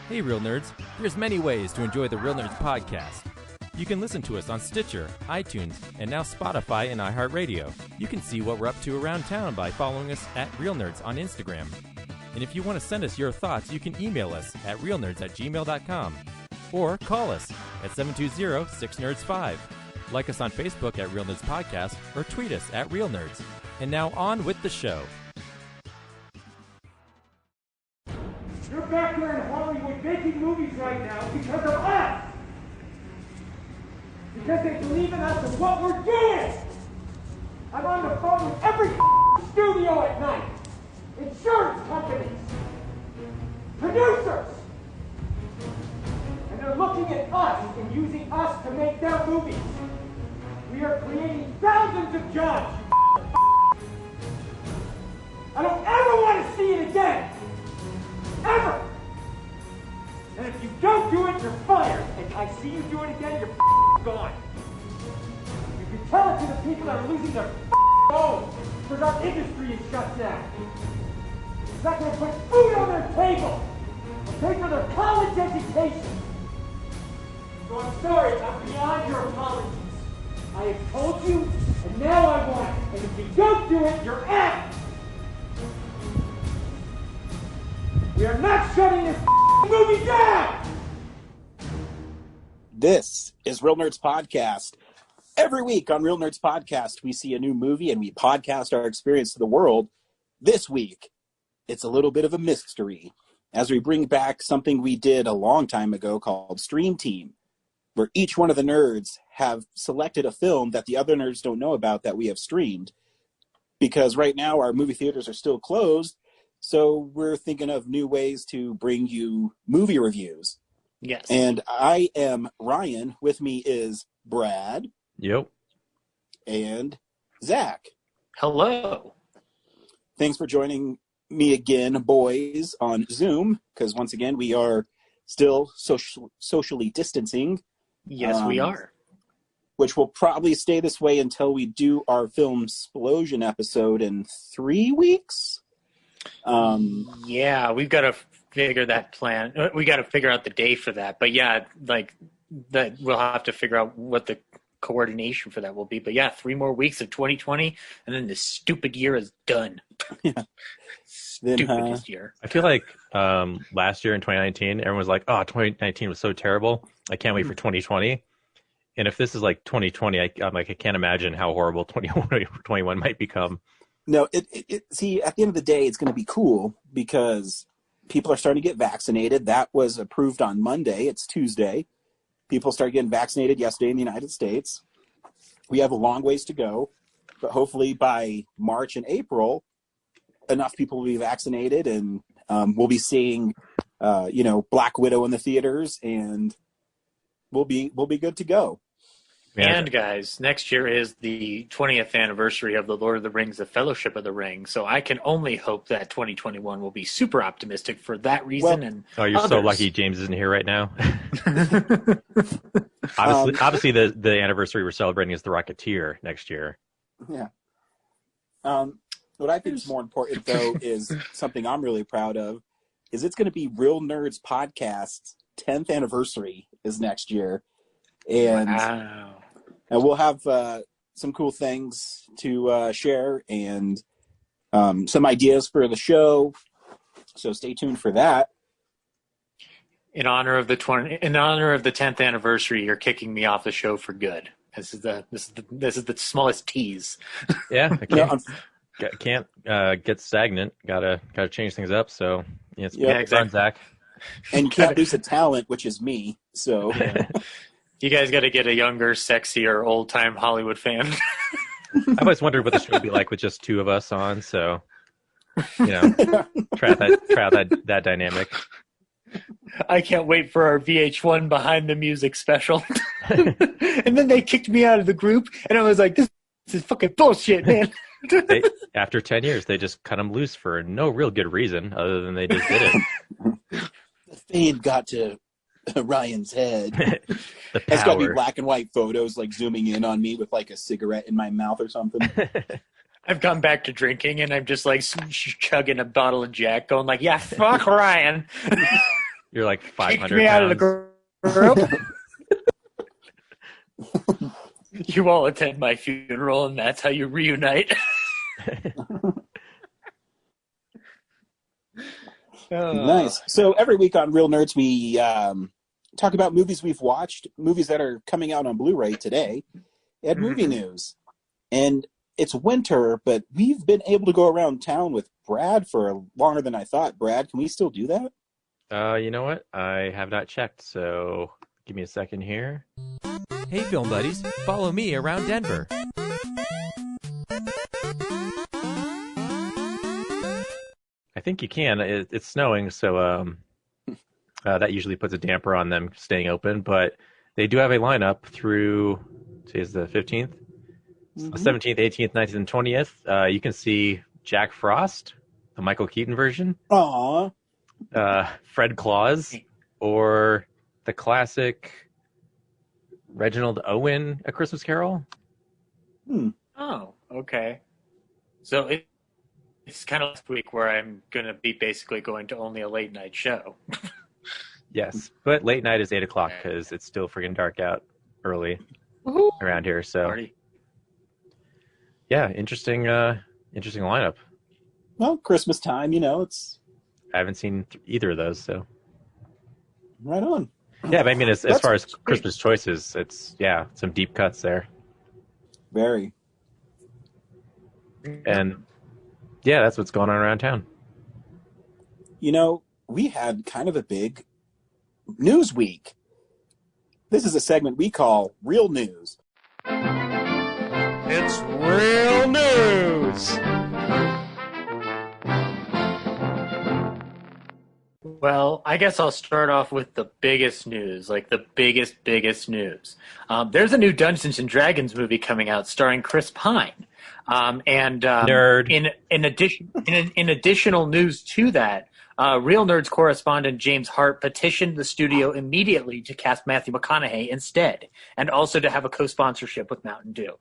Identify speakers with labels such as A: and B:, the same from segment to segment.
A: Hey, Real Nerds. There's many ways to enjoy the Real Nerds podcast. You can listen to us on Stitcher, iTunes, and now Spotify and iHeartRadio. You can see what we're up to around town by following us at Real Nerds on Instagram. And if you want to send us your thoughts, you can email us at realnerds@gmail.com or call us at 720-6nerds5. Like us on Facebook at Real Nerds Podcast or tweet us at Real Nerds. And now on with the show.
B: You're back there in Hollywood making movies right now because of us! Because they believe in us and what we're doing! I'm on the phone with every studio at night. Insurance companies. Producers. And they're looking at us and using us to make their movies. We are creating thousands of jobs. I don't ever want to see it again. Ever! And if you don't do it, you're fired. And I see you do it again, you're gone. You can tell it to the people that are losing their homes because our industry is shut down. It's not going to put food on their table or pay for their college education. So I'm sorry, I'm beyond your apologies. I have told you, and now I want it. And if you don't do it, you're out. We are not shutting this movie down!
C: This is Real Nerds Podcast. Every week on Real Nerds Podcast, we see a new movie and we podcast our experience to the world. This week, it's a little bit of a mystery as we bring back something we did a long time ago called Stream Team, where each one of the nerds have selected a film that the other nerds don't know about that we have streamed. Because right now our movie theaters are still closed, so we're thinking of new ways to bring you movie reviews.
D: Yes.
C: And I am Ryan. With me is Brad.
A: Yep.
C: And Zach.
D: Hello.
C: Thanks for joining me again, boys, on Zoom, because once again, we are still socially distancing.
D: Yes, we are.
C: Which will probably stay this way until we do our film Splosion episode in 3 weeks.
D: Yeah, we've got to figure that plan. We got to figure out the day for that. But yeah, like that, we'll have to figure out what the coordination for that will be. But yeah, 3 more weeks of 2020, and then this stupid year is done.
C: Yeah.
D: Stupidest year.
A: I feel like last year in 2019, everyone was like, oh, 2019 was so terrible. I can't wait for 2020. And if this is like 2020, I'm like, I can't imagine how horrible 2021 might become.
C: No, see, at the end of the day, it's going to be cool because people are starting to get vaccinated. That was approved on Monday. It's Tuesday. People started getting vaccinated yesterday in the United States. We have a long ways to go, but hopefully by March and April, enough people will be vaccinated, and we'll be seeing, Black Widow in the theaters, and we'll be good to go.
A: Yeah.
D: And guys, next year is the 20th anniversary of The Lord of the Rings, The Fellowship of the Ring. So I can only hope that 2021 will be super optimistic for that reason.
A: Well, you're so lucky James isn't here right now. Obviously, the anniversary we're celebrating is The Rocketeer next year.
C: Yeah. What I think is more important, though, is something I'm really proud of, is it's going to be Real Nerds Podcast's 10th anniversary is next year. And
D: wow.
C: And we'll have some cool things to share and some ideas for the show. So stay tuned for that.
D: In honor of the 10th anniversary, you're kicking me off the show for good. This is the smallest tease.
A: Yeah, I can't get stagnant. Gotta change things up. So
D: yeah, exactly.
A: Zach.
C: And you can't lose a talent, which is me. So.
D: Yeah. You guys got to get a younger, sexier, old-time Hollywood fan.
A: I've always wondered what the show would be like with just 2 of us on, so, try out that dynamic.
D: I can't wait for our VH1 Behind the Music special. And then they kicked me out of the group, and I was like, this is fucking bullshit, man.
A: After 10 years, they just cut them loose for no real good reason, other than they just did it.
C: The fade got to Ryan's head.
A: It's
C: got to be black and white photos like zooming in on me with like a cigarette in my mouth or something.
D: I've gone back to drinking and I'm just like chugging a bottle of Jack going like, yeah, fuck Ryan.
A: You're like
D: Kicked
A: 500
D: me out of
A: pounds.
D: the group. You all attend my funeral, and that's how you reunite.
C: Nice. So every week on Real Nerds, we talk about movies we've watched, movies that are coming out on Blu-ray today, and movie news. And it's winter, but we've been able to go around town with Brad for longer than I thought. Brad, can we still do that?
A: You know what? I have not checked, so give me a second here.
E: Hey, film buddies, follow me around Denver.
A: I think you can. It's snowing, so that usually puts a damper on them staying open. But they do have a lineup through, today's the 15th, 17th, 18th, 19th, and 20th. You can see Jack Frost, the Michael Keaton version.
C: Aww.
A: Fred Claus, or the classic Reginald Owen, A Christmas Carol.
D: Oh, okay. So it's kind of last week where I'm going to be basically going to only a late night show.
A: Yes, but late night is 8 o'clock because it's still freaking dark out early around here. So
D: Party.
A: yeah, interesting lineup.
C: Well, Christmas time, it's
A: I haven't seen either of those, so
C: right on.
A: yeah. But I mean, as far as Christmas choices, it's some deep cuts there,
C: Very.
A: and yeah, that's what's going on around town.
C: We had kind of a big news week. This is a segment we call Real News.
E: It's real news!
D: Well, I guess I'll start off with the biggest news, like the biggest news. There's a new Dungeons and Dragons movie coming out starring Chris Pine.
A: Nerd.
D: In additional news to that, Real Nerds correspondent James Hart petitioned the studio immediately to cast Matthew McConaughey instead, and also to have a co-sponsorship with Mountain Dew.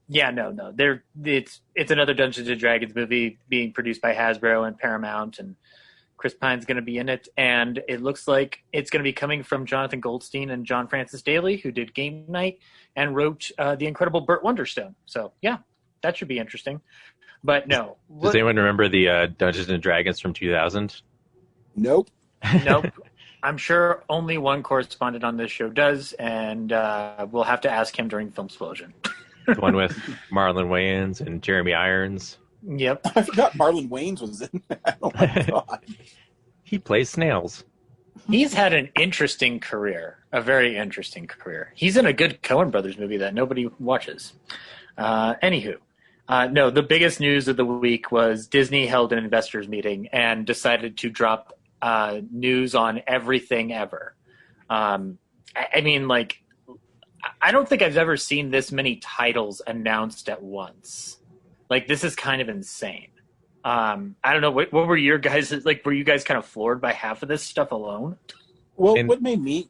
D: It's another Dungeons and Dragons movie being produced by Hasbro and Paramount, and Chris Pine's going to be in it, and it looks like it's going to be coming from Jonathan Goldstein and John Francis Daly, who did Game Night and wrote The Incredible Burt Wonderstone. So, yeah, that should be interesting. But no.
A: Does anyone remember the Dungeons and Dragons from 2000?
C: Nope.
D: Nope. I'm sure only one correspondent on this show does, and we'll have to ask him during Film Explosion.
A: The one with Marlon Wayans and Jeremy Irons.
D: Yep.
C: I forgot Marlon Wayans was in that. Oh my God.
A: He plays snails.
D: He's had an interesting career, a very interesting career. He's in a good Coen Brothers movie that nobody watches. Anywho, no, the biggest news of the week was Disney held an investors meeting and decided to drop news on everything ever. I mean, like, I don't think I've ever seen this many titles announced at once. Like, this is kind of insane. I don't know. What were your guys like? Were you guys kind of floored by half of this stuff alone?
C: Well, what made me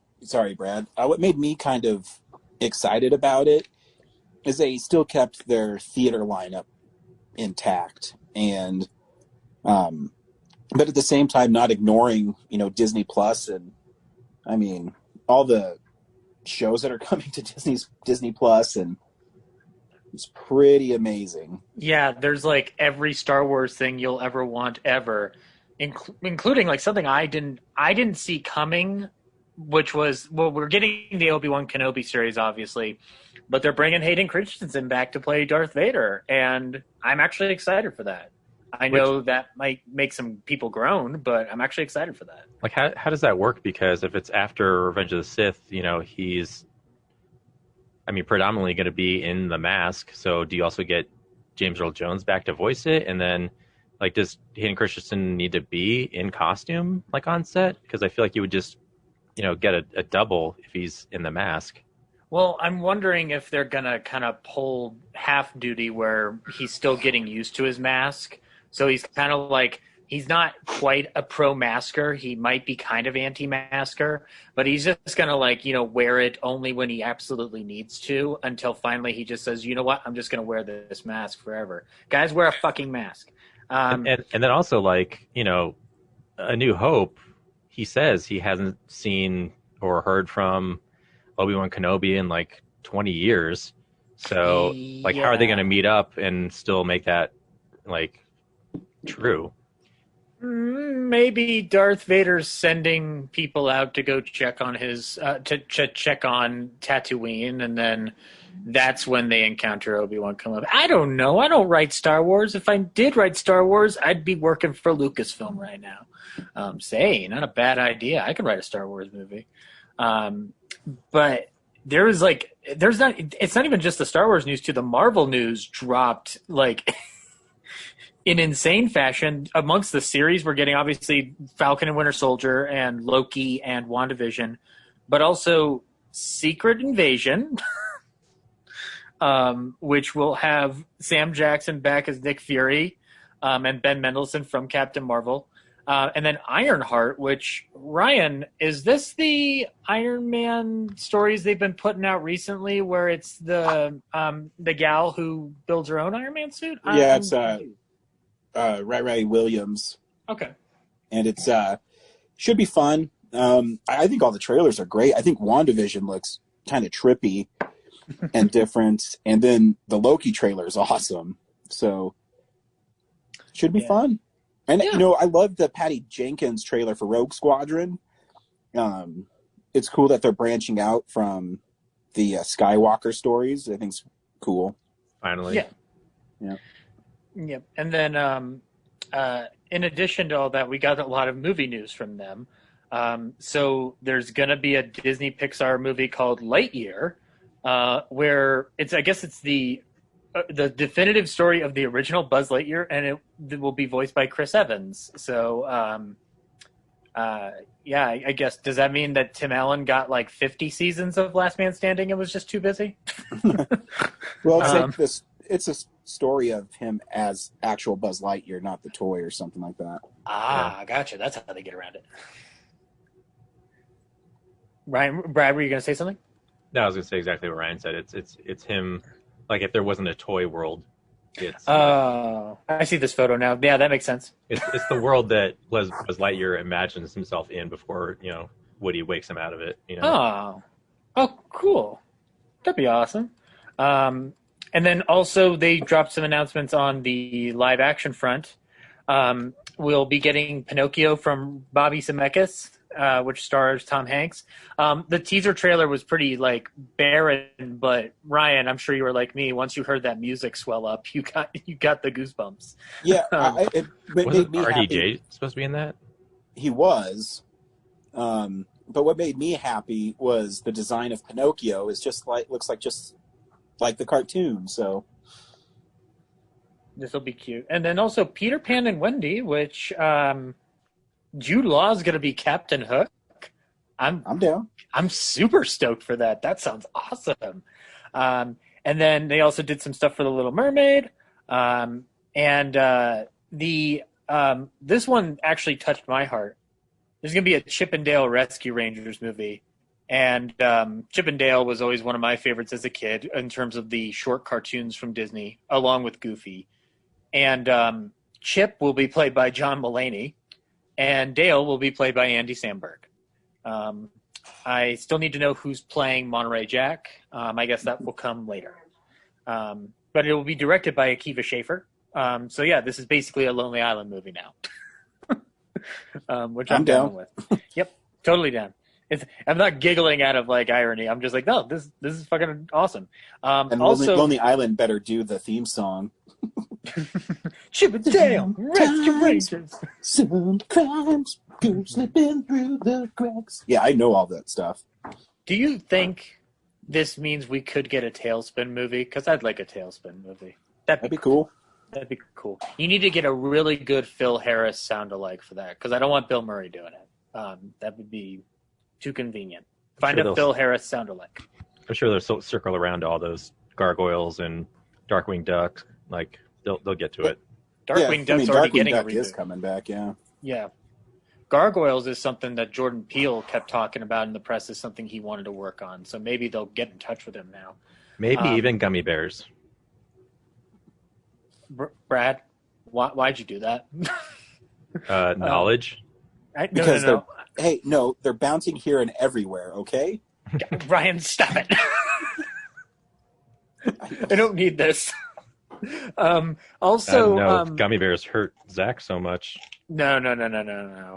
C: kind of excited about it is they still kept their theater lineup intact, and but at the same time not ignoring Disney Plus, and I mean all the shows that are coming to Disney Plus, and it's pretty amazing.
D: Yeah, there's like every Star Wars thing you'll ever want ever, including like something I didn't see coming, which was, well, we're getting the Obi-Wan Kenobi series, obviously, but they're bringing Hayden Christensen back to play Darth Vader, and I'm actually excited for that. I know that might make some people groan, but I'm actually excited for that.
A: Like, how does that work? Because if it's after Revenge of the Sith, he's, predominantly going to be in the mask. So do you also get James Earl Jones back to voice it? And then, like, does Hayden Christensen need to be in costume, like, on set? Because I feel like you would just, get a double if he's in the mask.
D: Well, I'm wondering if they're going to kind of pull half duty where he's still getting used to his mask. So he's kind of like, he's not quite a pro-masker. He might be kind of anti-masker, but he's just going to wear it only when he absolutely needs to, until finally he just says, you know what, I'm just going to wear this mask forever. Guys, wear a fucking mask.
A: And then also, A New Hope, he says he hasn't seen or heard from Obi-Wan Kenobi in like 20 years. So like, how are they going to meet up and still make that like true?
D: Maybe Darth Vader's sending people out to go check on his to check on Tatooine, and then that's when they encounter Obi-Wan Kenobi. I don't know. I don't write Star Wars. If I did write Star Wars, I'd be working for Lucasfilm right now. Not a bad idea. I could write a Star Wars movie. But it's not even just the Star Wars news too. The Marvel news dropped like in insane fashion. Amongst the series, we're getting obviously Falcon and Winter Soldier and Loki and WandaVision, but also Secret Invasion, which will have Sam Jackson back as Nick Fury, and Ben Mendelsohn from Captain Marvel. And then Ironheart, which, Ryan, is this the Iron Man stories they've been putting out recently where it's the gal who builds her own Iron Man suit?
C: Yeah, it's Ray Williams.
D: Okay.
C: And it's should be fun. I think all the trailers are great. I think WandaVision looks kind of trippy and different. And then the Loki trailer is awesome. So should be fun. And, I love the Patty Jenkins trailer for Rogue Squadron. It's cool that they're branching out from the Skywalker stories. I think it's cool.
A: Finally.
C: Yeah.
D: Yep. And then in addition to all that, we got a lot of movie news from them. So there's going to be a Disney Pixar movie called Lightyear, where it's the definitive story of the original Buzz Lightyear, and it will be voiced by Chris Evans. So, I guess, does that mean that Tim Allen got like 50 seasons of Last Man Standing and was just too busy?
C: Well, it's a story of him as actual Buzz Lightyear, not the toy or something like that.
D: Gotcha. That's how they get around it. Brad, were you going to say something?
A: No, I was going to say exactly what Ryan said. It's him. Like if there wasn't a toy world, it's.
D: I see this photo now. Yeah, that makes sense.
A: It's the world that Buzz Lightyear imagines himself in before Woody wakes him out of it.
D: Oh, cool. That'd be awesome. And then also they dropped some announcements on the live action front. We'll be getting Pinocchio from Bobby Zemeckis, which stars Tom Hanks. The teaser trailer was pretty barren, but Ryan, I'm sure you were like me. Once you heard that music swell up, you got the goosebumps.
C: Yeah, it made me
A: RDJ
C: happy.
A: Supposed to be in that?
C: He was, but what made me happy was the design of Pinocchio is looks like the cartoon. So
D: this will be cute. And then also Peter Pan and Wendy, which Jude Law is going to be Captain Hook. I'm
C: down. I'm
D: super stoked for that. That sounds awesome. And then they also did some stuff for The Little Mermaid. This one actually touched my heart. There's going to be a Chip and Dale Rescue Rangers movie. And Chip and Dale was always one of my favorites as a kid in terms of the short cartoons from Disney, along with Goofy. And Chip will be played by John Mulaney, and Dale will be played by Andy Samberg. I still need to know who's playing Monterey Jack. I guess that will come later. But it will be directed by Akiva Schaffer. This is basically a Lonely Island movie now, which I'm down with. Yep, totally down. I'm not giggling out of irony. I'm just like, no, this is fucking awesome.
C: And also, Lonely Island better do the theme song.
D: Chip and Dale Rescue Rangers.
C: Some crimes go slipping through the cracks. Yeah, I know all that stuff.
D: Do you think this means we could get a Tailspin movie? Because I'd like a Tailspin movie. That'd be cool. That'd be cool. You need to get a really good Phil Harris sound-alike for that, because I don't want Bill Murray doing it. That would be too convenient. Find a Phil Harris sound-alike.
A: I'm sure they'll circle around to all those gargoyles and Darkwing Duck. They'll get to it.
D: Darkwing Duck's already getting
C: Duck
D: a reboot.
C: is coming back, yeah.
D: Yeah. Gargoyles is something that Jordan Peele kept talking about in the press as something he wanted to work on. So maybe they'll get in touch with him now.
A: Maybe even Gummy Bears.
D: Brad, why'd you do that?
A: Knowledge.
C: Because Hey, no, they're bouncing here and everywhere, okay?
D: Ryan, stop it. I don't need this.
A: I
D: Also,
A: don't know if gummy bears hurt Zach so much.
D: no.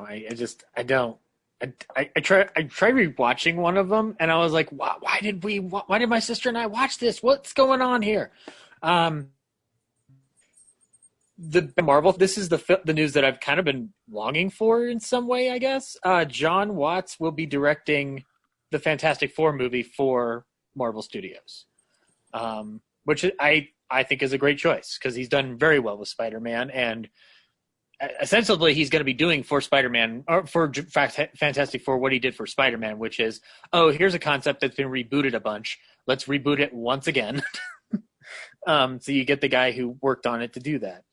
D: I don't. I tried rewatching one of them, and I was like, why did my sister and I watch this? What's going on here? The Marvel. This is the news that I've kind of been longing for in some way, I guess. John Watts will be directing the Fantastic Four movie for Marvel Studios, which I think is a great choice because he's done very well with Spider-Man, and essentially he's going to be doing for Spider-Man or for Fantastic Four what he did for Spider-Man, which is, here's a concept that's been rebooted a bunch. Let's reboot it once again. So you get the guy who worked on it to do that.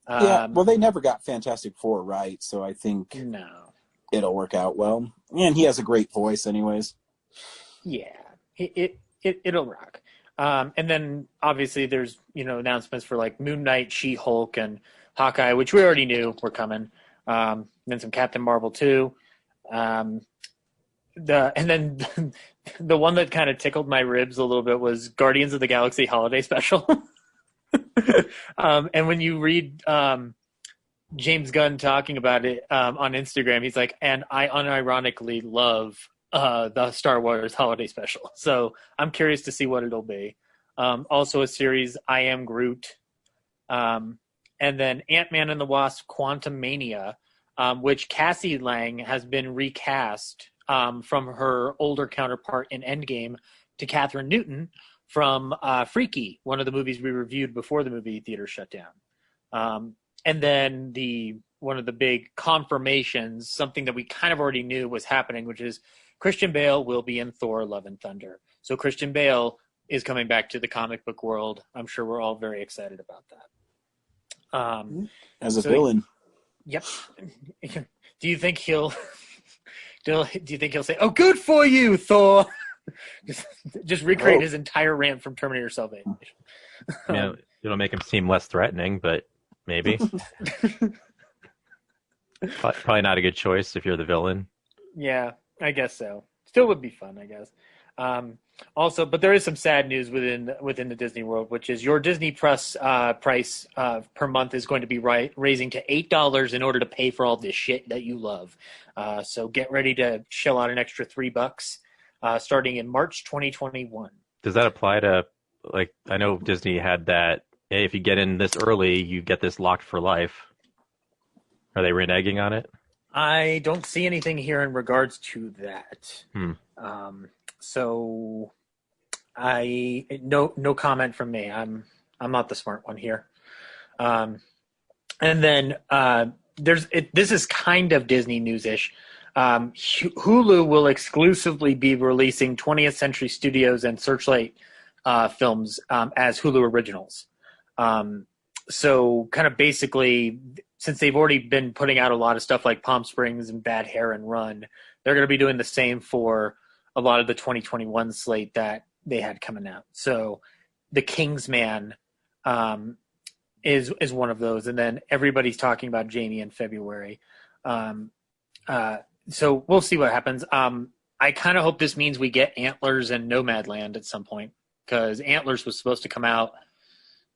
C: Yeah, well, they never got Fantastic Four right, so I think it'll work out well. And he has a great voice anyways.
D: Yeah, it'll rock. And then obviously there's, announcements for like Moon Knight, She-Hulk, and Hawkeye, which we already knew were coming. Then some Captain Marvel too. And then the one that kind of tickled my ribs a little bit was Guardians of the Galaxy Holiday Special. And when you read James Gunn talking about it on Instagram, he's like, and I unironically love the Star Wars Holiday Special. So I'm curious to see what it'll be. Also a series, I Am Groot. And then Ant-Man and the Wasp Quantumania, which Cassie Lang has been recast from her older counterpart in Endgame to Catherine Newton from Freaky, one of the movies we reviewed before the movie theater shut down. And then one of the big confirmations, something that we kind of already knew was happening, which is Christian Bale will be in Thor: Love and Thunder. So Christian Bale is coming back to the comic book world. I'm sure we're all very excited about that.
C: As a villain.
D: Yep. Do you think he'll say, "Oh, good for you, Thor"? just recreate his entire rant from Terminator Salvation.
A: Yeah, it'll make him seem less threatening, but maybe. Probably not a good choice if you're the villain.
D: Yeah, I guess so. Still would be fun, I guess. Also, but there is some sad news within the Disney world, which is your Disney Plus price per month is going to be raising to $8 in order to pay for all this shit that you love. So get ready to shell out an extra $3 starting in March 2021.
A: Does that apply to, like, I know Disney had that, hey, if you get in this early, you get this locked for life. Are they reneging on it?
D: I don't see anything here in regards to that. So no comment from me. I'm not the smart one here. And then this is kind of Disney news-ish. Hulu will exclusively be releasing 20th Century Studios and Searchlight films as Hulu originals. So kind of basically, since they've already been putting out a lot of stuff like Palm Springs and Bad Hair and Run, they're going to be doing the same for a lot of the 2021 slate that they had coming out. So The Kingsman is one of those. And then everybody's talking about Jamie in February. So we'll see what happens. I kind of hope this means we get Antlers and Nomadland at some point, because Antlers was supposed to come out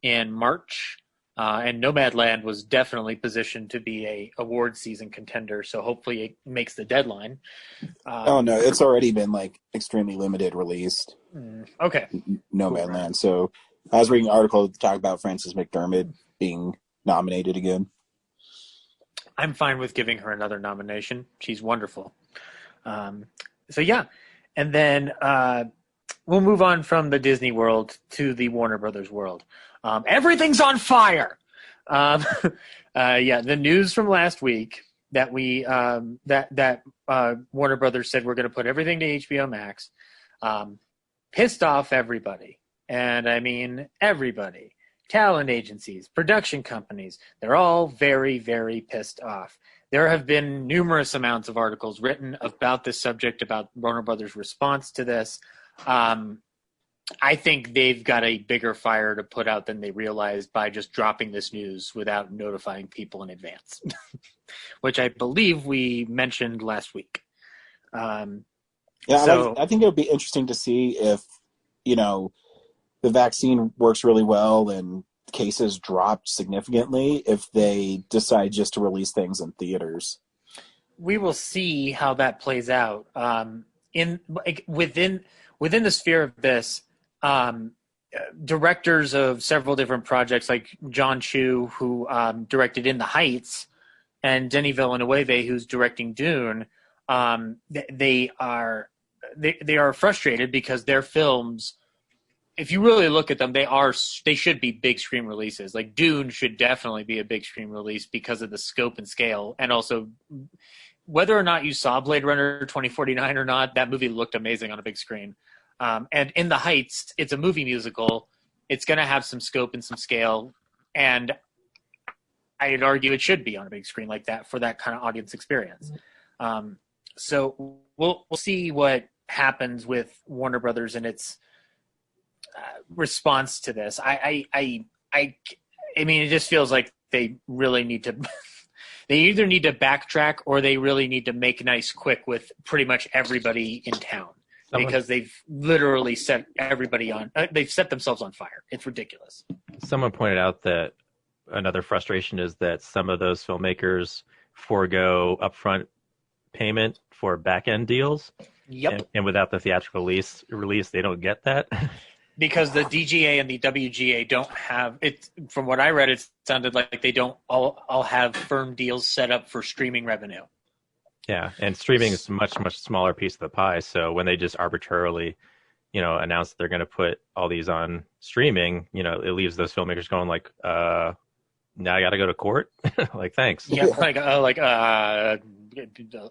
D: in March, and Nomadland was definitely positioned to be a award season contender. So hopefully it makes the deadline.
C: No, it's already been like extremely limited released.
D: Okay.
C: Nomadland. So I was reading an article to talk about Frances McDermott being nominated again.
D: I'm fine with giving her another nomination. She's wonderful. So yeah, and then we'll move on from the Disney world to the Warner Brothers world. Everything's on fire. The news from last week that Warner Brothers said we're going to put everything to HBO Max pissed off everybody, and I mean everybody. Talent agencies, production companies, they're all very, very pissed off. There have been numerous amounts of articles written about this subject, about Warner Brothers' response to this. I think they've got a bigger fire to put out than they realized by just dropping this news without notifying people in advance, which I believe we mentioned last week.
C: I think it would be interesting to see if, the vaccine works really well and cases dropped significantly if they decide just to release things in theaters.
D: We will see how that plays out. Within the sphere of this, directors of several different projects, like John Chu, who directed In the Heights, and Denis Villeneuve, who's directing Dune, they are frustrated because their films, if you really look at them, they should be big screen releases. Like Dune should definitely be a big screen release because of the scope and scale, and also whether or not you saw Blade Runner 2049 or not, that movie looked amazing on a big screen. And In the Heights, it's a movie musical. It's going to have some scope and some scale, and I'd argue it should be on a big screen like that for that kind of audience experience. So we'll see what happens with Warner Brothers and its response to this. I mean, it just feels like they really need to. They either need to backtrack or they really need to make nice quick with pretty much everybody in town, because they've literally set everybody on. They've set themselves on fire. It's ridiculous.
A: Someone pointed out that another frustration is that some of those filmmakers forego upfront payment for back-end deals.
D: Yep.
A: And without the theatrical release, they don't get that.
D: Because the DGA and the WGA don't have it. From what I read, it sounded like they don't all have firm deals set up for streaming revenue.
A: Yeah, and streaming is a much, much smaller piece of the pie. So when they just arbitrarily, announce that they're going to put all these on streaming, it leaves those filmmakers going like, now I got to go to court. Like, thanks.
D: Yeah,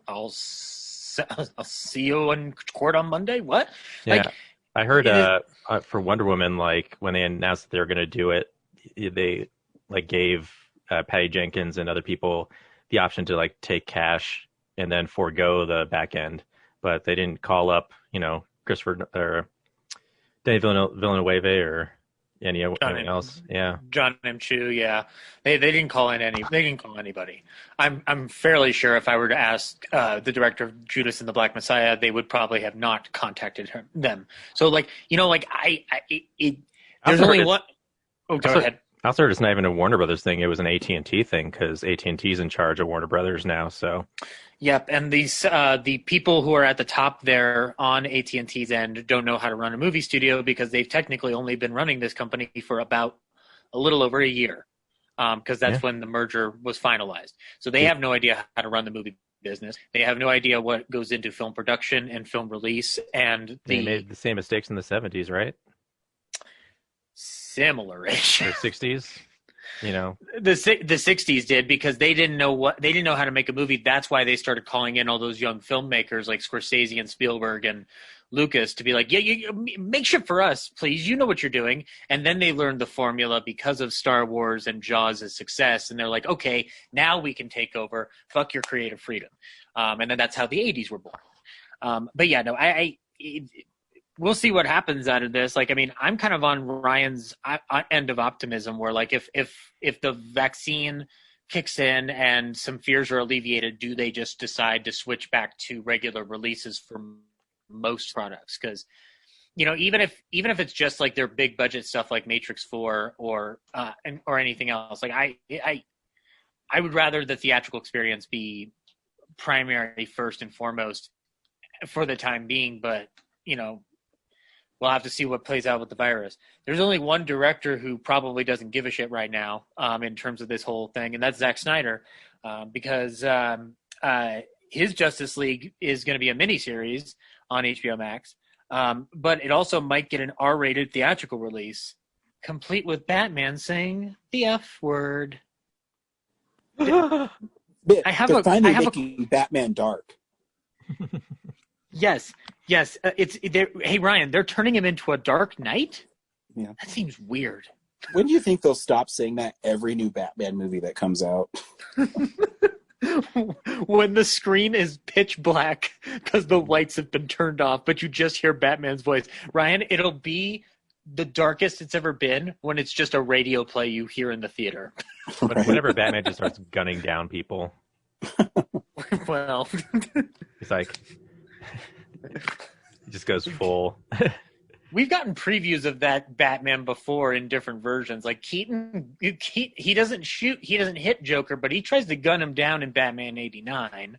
D: I'll see you in court on Monday. What?
A: Yeah. I heard for Wonder Woman, like when they announced that they were going to do it, they gave Patty Jenkins and other people the option to take cash and then forego the back end, but they didn't call up, Christopher or Denis Villeneuve or anything else. Yeah,
D: John M. Chu. Yeah, they didn't call in anybody. I'm fairly sure if I were to ask the director of Judas and the Black Messiah, they would probably have not contacted them. So there's only one. Oh, go ahead.
A: I also heard it's not even a Warner Brothers thing. It was an AT&T thing because AT&T is in charge of Warner Brothers now. So.
D: Yep, and these the people who are at the top there on AT&T's end don't know how to run a movie studio because they've technically only been running this company for about a little over a year, because that's when the merger was finalized. So they have no idea how to run the movie business. They have no idea what goes into film production and film release. And
A: they made the same mistakes in the 70s, right?
D: Similar-ish.
A: Or 60s.
D: The 60s did, because they didn't know how to make a movie. That's why they started calling in all those young filmmakers like Scorsese and Spielberg and Lucas to be like, yeah, make shit for us, please. You know what you're doing. And then they learned the formula because of Star Wars and Jaws' success. And they're like, okay, now we can take over. Fuck your creative freedom. And then that's how the 80s were born. But yeah, no, we'll see what happens out of this. I'm kind of on Ryan's end of optimism, where if the vaccine kicks in and some fears are alleviated, do they just decide to switch back to regular releases for most products? Because even if it's just like their big budget stuff like Matrix 4 or anything else, I would rather the theatrical experience be primary first and foremost for the time being. But we'll have to see what plays out with the virus. There's only one director who probably doesn't give a shit right now in terms of this whole thing, and that's Zack Snyder, because his Justice League is going to be a miniseries on HBO Max, but it also might get an R-rated theatrical release, complete with Batman saying the F word.
C: They're finally making Batman dark.
D: Yes. Hey Ryan, they're turning him into a Dark Knight?
C: Yeah.
D: That seems weird.
C: When do you think they'll stop saying that every new Batman movie that comes out?
D: When the screen is pitch black because the lights have been turned off, but you just hear Batman's voice. Ryan, it'll be the darkest it's ever been when it's just a radio play you hear in the theater.
A: Right. Whenever Batman just starts gunning down people.
D: Well.
A: He's like, He just goes full.
D: We've gotten previews of that Batman before in different versions. Like Keaton, he doesn't hit Joker, but he tries to gun him down in Batman '89.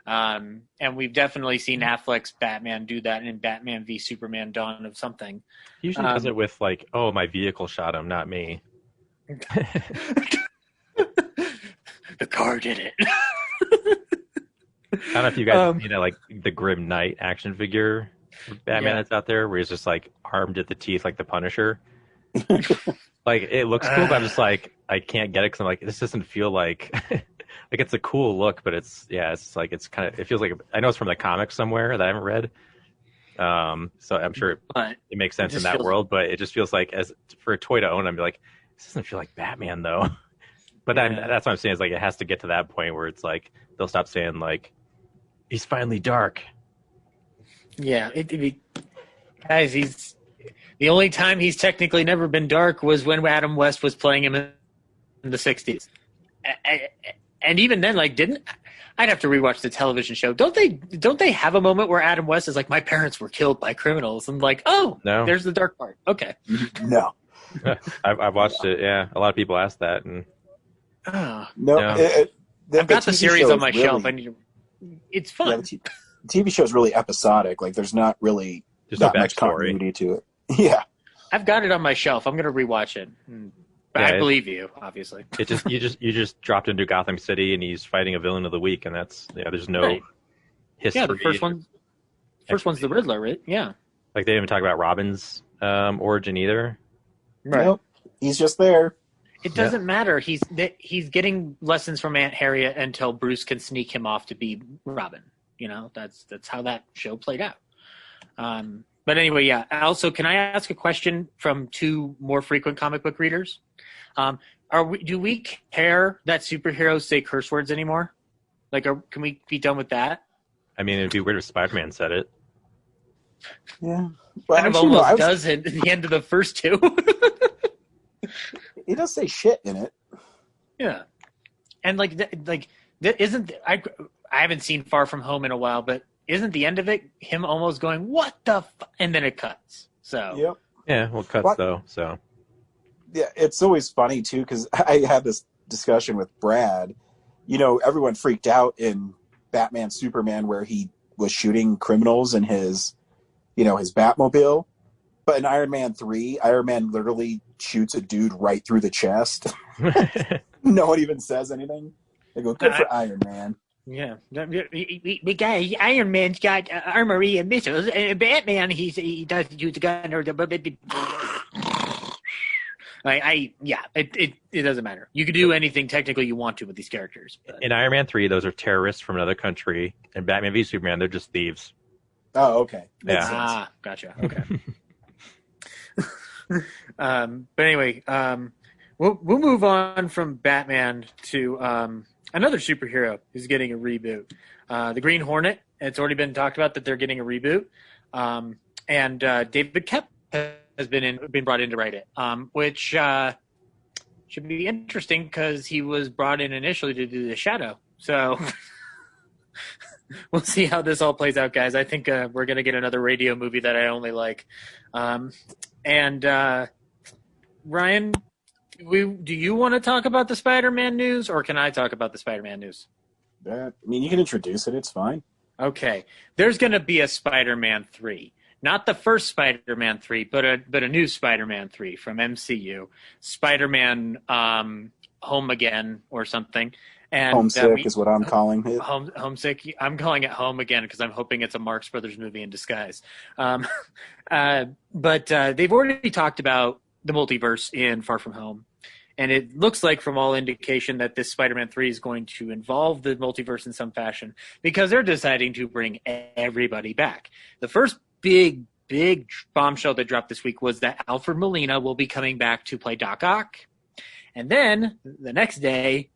D: And we've definitely seen Affleck's Batman do that in Batman v Superman: Dawn of Something.
A: He usually does it with like, "Oh, my vehicle shot him, not me."
D: The car did it.
A: I don't know if you guys have seen that, like the Grim Knight action figure Batman that's out there, where he's just like armed at the teeth like the Punisher. Like it looks cool, but I'm just like I can't get it because I'm like this doesn't feel like like it's a cool look, but it's like it feels like I know it's from the comics somewhere that I haven't read. So I'm sure it makes sense in that world, but it just feels like as for a toy to own, I'm like this doesn't feel like Batman though. But that's what I'm saying is like it has to get to that point where it's like they'll stop saying like he's finally dark.
D: Yeah, guys, he's the only time he's technically never been dark was when Adam West was playing him in the '60s, and even then, like, I'd have to rewatch the television show. Don't they have a moment where Adam West is like, my parents were killed by criminals, and like, oh, no, there's the dark part. Okay,
C: no,
A: I've watched it. Yeah, a lot of people ask that, and
D: I've got the series on my shelf. It's fun.
C: Yeah, the TV show is really episodic. Like, there's not really that much continuity to it. Yeah,
D: I've got it on my shelf. I'm gonna rewatch it. But I believe you, obviously.
A: You just dropped into Gotham City and he's fighting a villain of the week, and that's there's no history.
D: Yeah, the first one's the Riddler, right? Yeah.
A: Like they didn't even talk about Robin's origin either.
C: Right. Nope. He's just there.
D: It doesn't matter. He's getting lessons from Aunt Harriet until Bruce can sneak him off to be Robin. You know, that's how that show played out. But anyway, yeah. Also, can I ask a question from two more frequent comic book readers? Do we care that superheroes say curse words anymore? Like, can we be done with that?
A: I mean, it'd be weird if Spider-Man said it.
C: Yeah.
D: Well, kind of almost does at the end of the first two.
C: He does say shit in it.
D: Yeah. And that isn't I haven't seen Far From Home in a while, but isn't the end of it him almost going, what the and then it cuts. So
C: yep.
A: Yeah, well, it cuts though, so.
C: Yeah, it's always funny too because I had this discussion with Brad. You know, everyone freaked out in Batman Superman where he was shooting criminals in his Batmobile. But in Iron Man 3, Iron Man literally shoots a dude right through the chest. No one even says anything. They go, good for Iron Man.
D: Yeah. We got Iron Man's got armory and missiles, and Batman he doesn't use the gun or the. It doesn't matter. You can do anything technically you want to with these characters. But.
A: In Iron Man 3, those are terrorists from another country. In Batman v Superman, they're just thieves.
C: Oh, okay.
A: Makes sense.
D: Gotcha. Okay. But anyway, we'll move on from Batman to another superhero who's getting a reboot. The Green Hornet. It's already been talked about that they're getting a reboot, and David Koepp has been brought in to write it, which should be interesting because he was brought in initially to do The Shadow. So we'll see how this all plays out, guys. I think we're going to get another radio movie that I only like. And Ryan, do you want to talk about the Spider-Man news, or can I talk about the Spider-Man news?
C: I mean, you can introduce it. It's fine. Okay.
D: There's going to be a Spider-Man 3. Not the first Spider-Man 3, but a new Spider-Man 3 from MCU. Spider-Man Home Again or something. And
C: Homesick is what I'm calling it.
D: Homesick. I'm calling it Home Again because I'm hoping it's a Marx Brothers movie in disguise. But they've already talked about the multiverse in Far From Home. And it looks like, from all indication, that this Spider-Man 3 is going to involve the multiverse in some fashion because they're deciding to bring everybody back. The first big bombshell that dropped this week was that Alfred Molina will be coming back to play Doc Ock. And then the next day,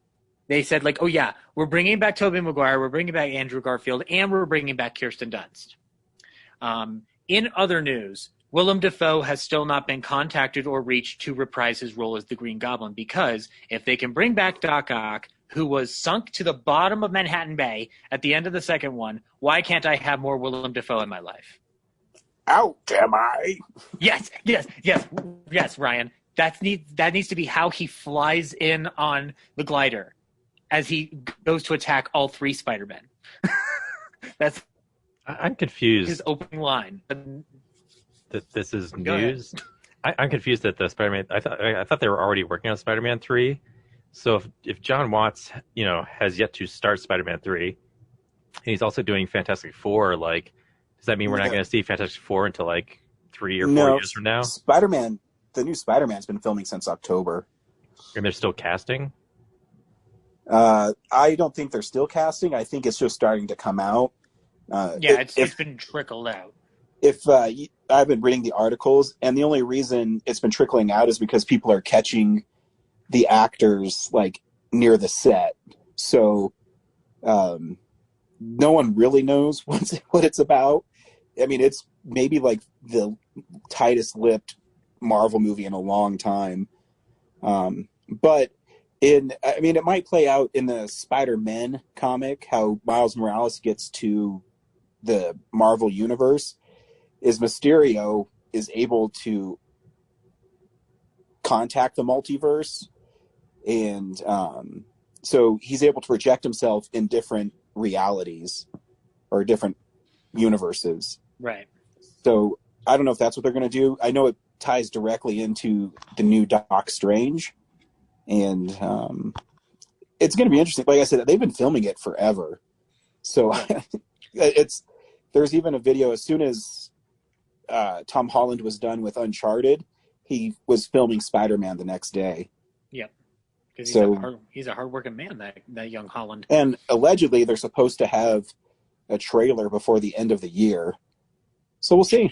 D: they said, like, oh, yeah, we're bringing back Tobey Maguire, we're bringing back Andrew Garfield, and we're bringing back Kirsten Dunst. In other news, Willem Dafoe has still not been contacted or reached to reprise his role as the Green Goblin because if they can bring back Doc Ock, who was sunk to the bottom of Manhattan Bay at the end of the second one. Why can't I have more Willem Dafoe in my life?
C: Out am I?
D: Yes, Ryan. That needs to be how he flies in on the glider as he goes to attack all three Spider-Men. That's
A: I'm confused.
D: his opening line.
A: That this is
D: Go
A: news. I'm confused that the Spider-Man. I thought they were already working on Spider-Man 3. So if John Watts, has yet to start Spider-Man 3, and he's also doing Fantastic Four, like, does that mean we're not going to see Fantastic Four until like 3 or 4 years from now?
C: Spider-Man, the new Spider-Man's been filming since October.
A: And they're still casting?
C: I don't think they're still casting. I think it's just starting to come out.
D: It's been trickled out.
C: I've been reading the articles, and the only reason it's been trickling out is because people are catching the actors like near the set. So no one really knows what it's about. I mean, it's maybe like the tightest lipped Marvel movie in a long time. But it might play out in the Spider-Man comic, how Miles Morales gets to the Marvel universe is Mysterio is able to contact the multiverse, and so he's able to project himself in different realities or different universes.
D: Right.
C: So I don't know if that's what they're going to do. I know it ties directly into the new Doc Strange, and it's going to be interesting. Like I said, they've been filming it forever, so there's even a video as soon as Tom Holland was done with Uncharted, he was filming Spider-Man the next day.
D: Yep. Because he's a hardworking man, that young Holland.
C: And allegedly, they're supposed to have a trailer before the end of the year. So we'll see.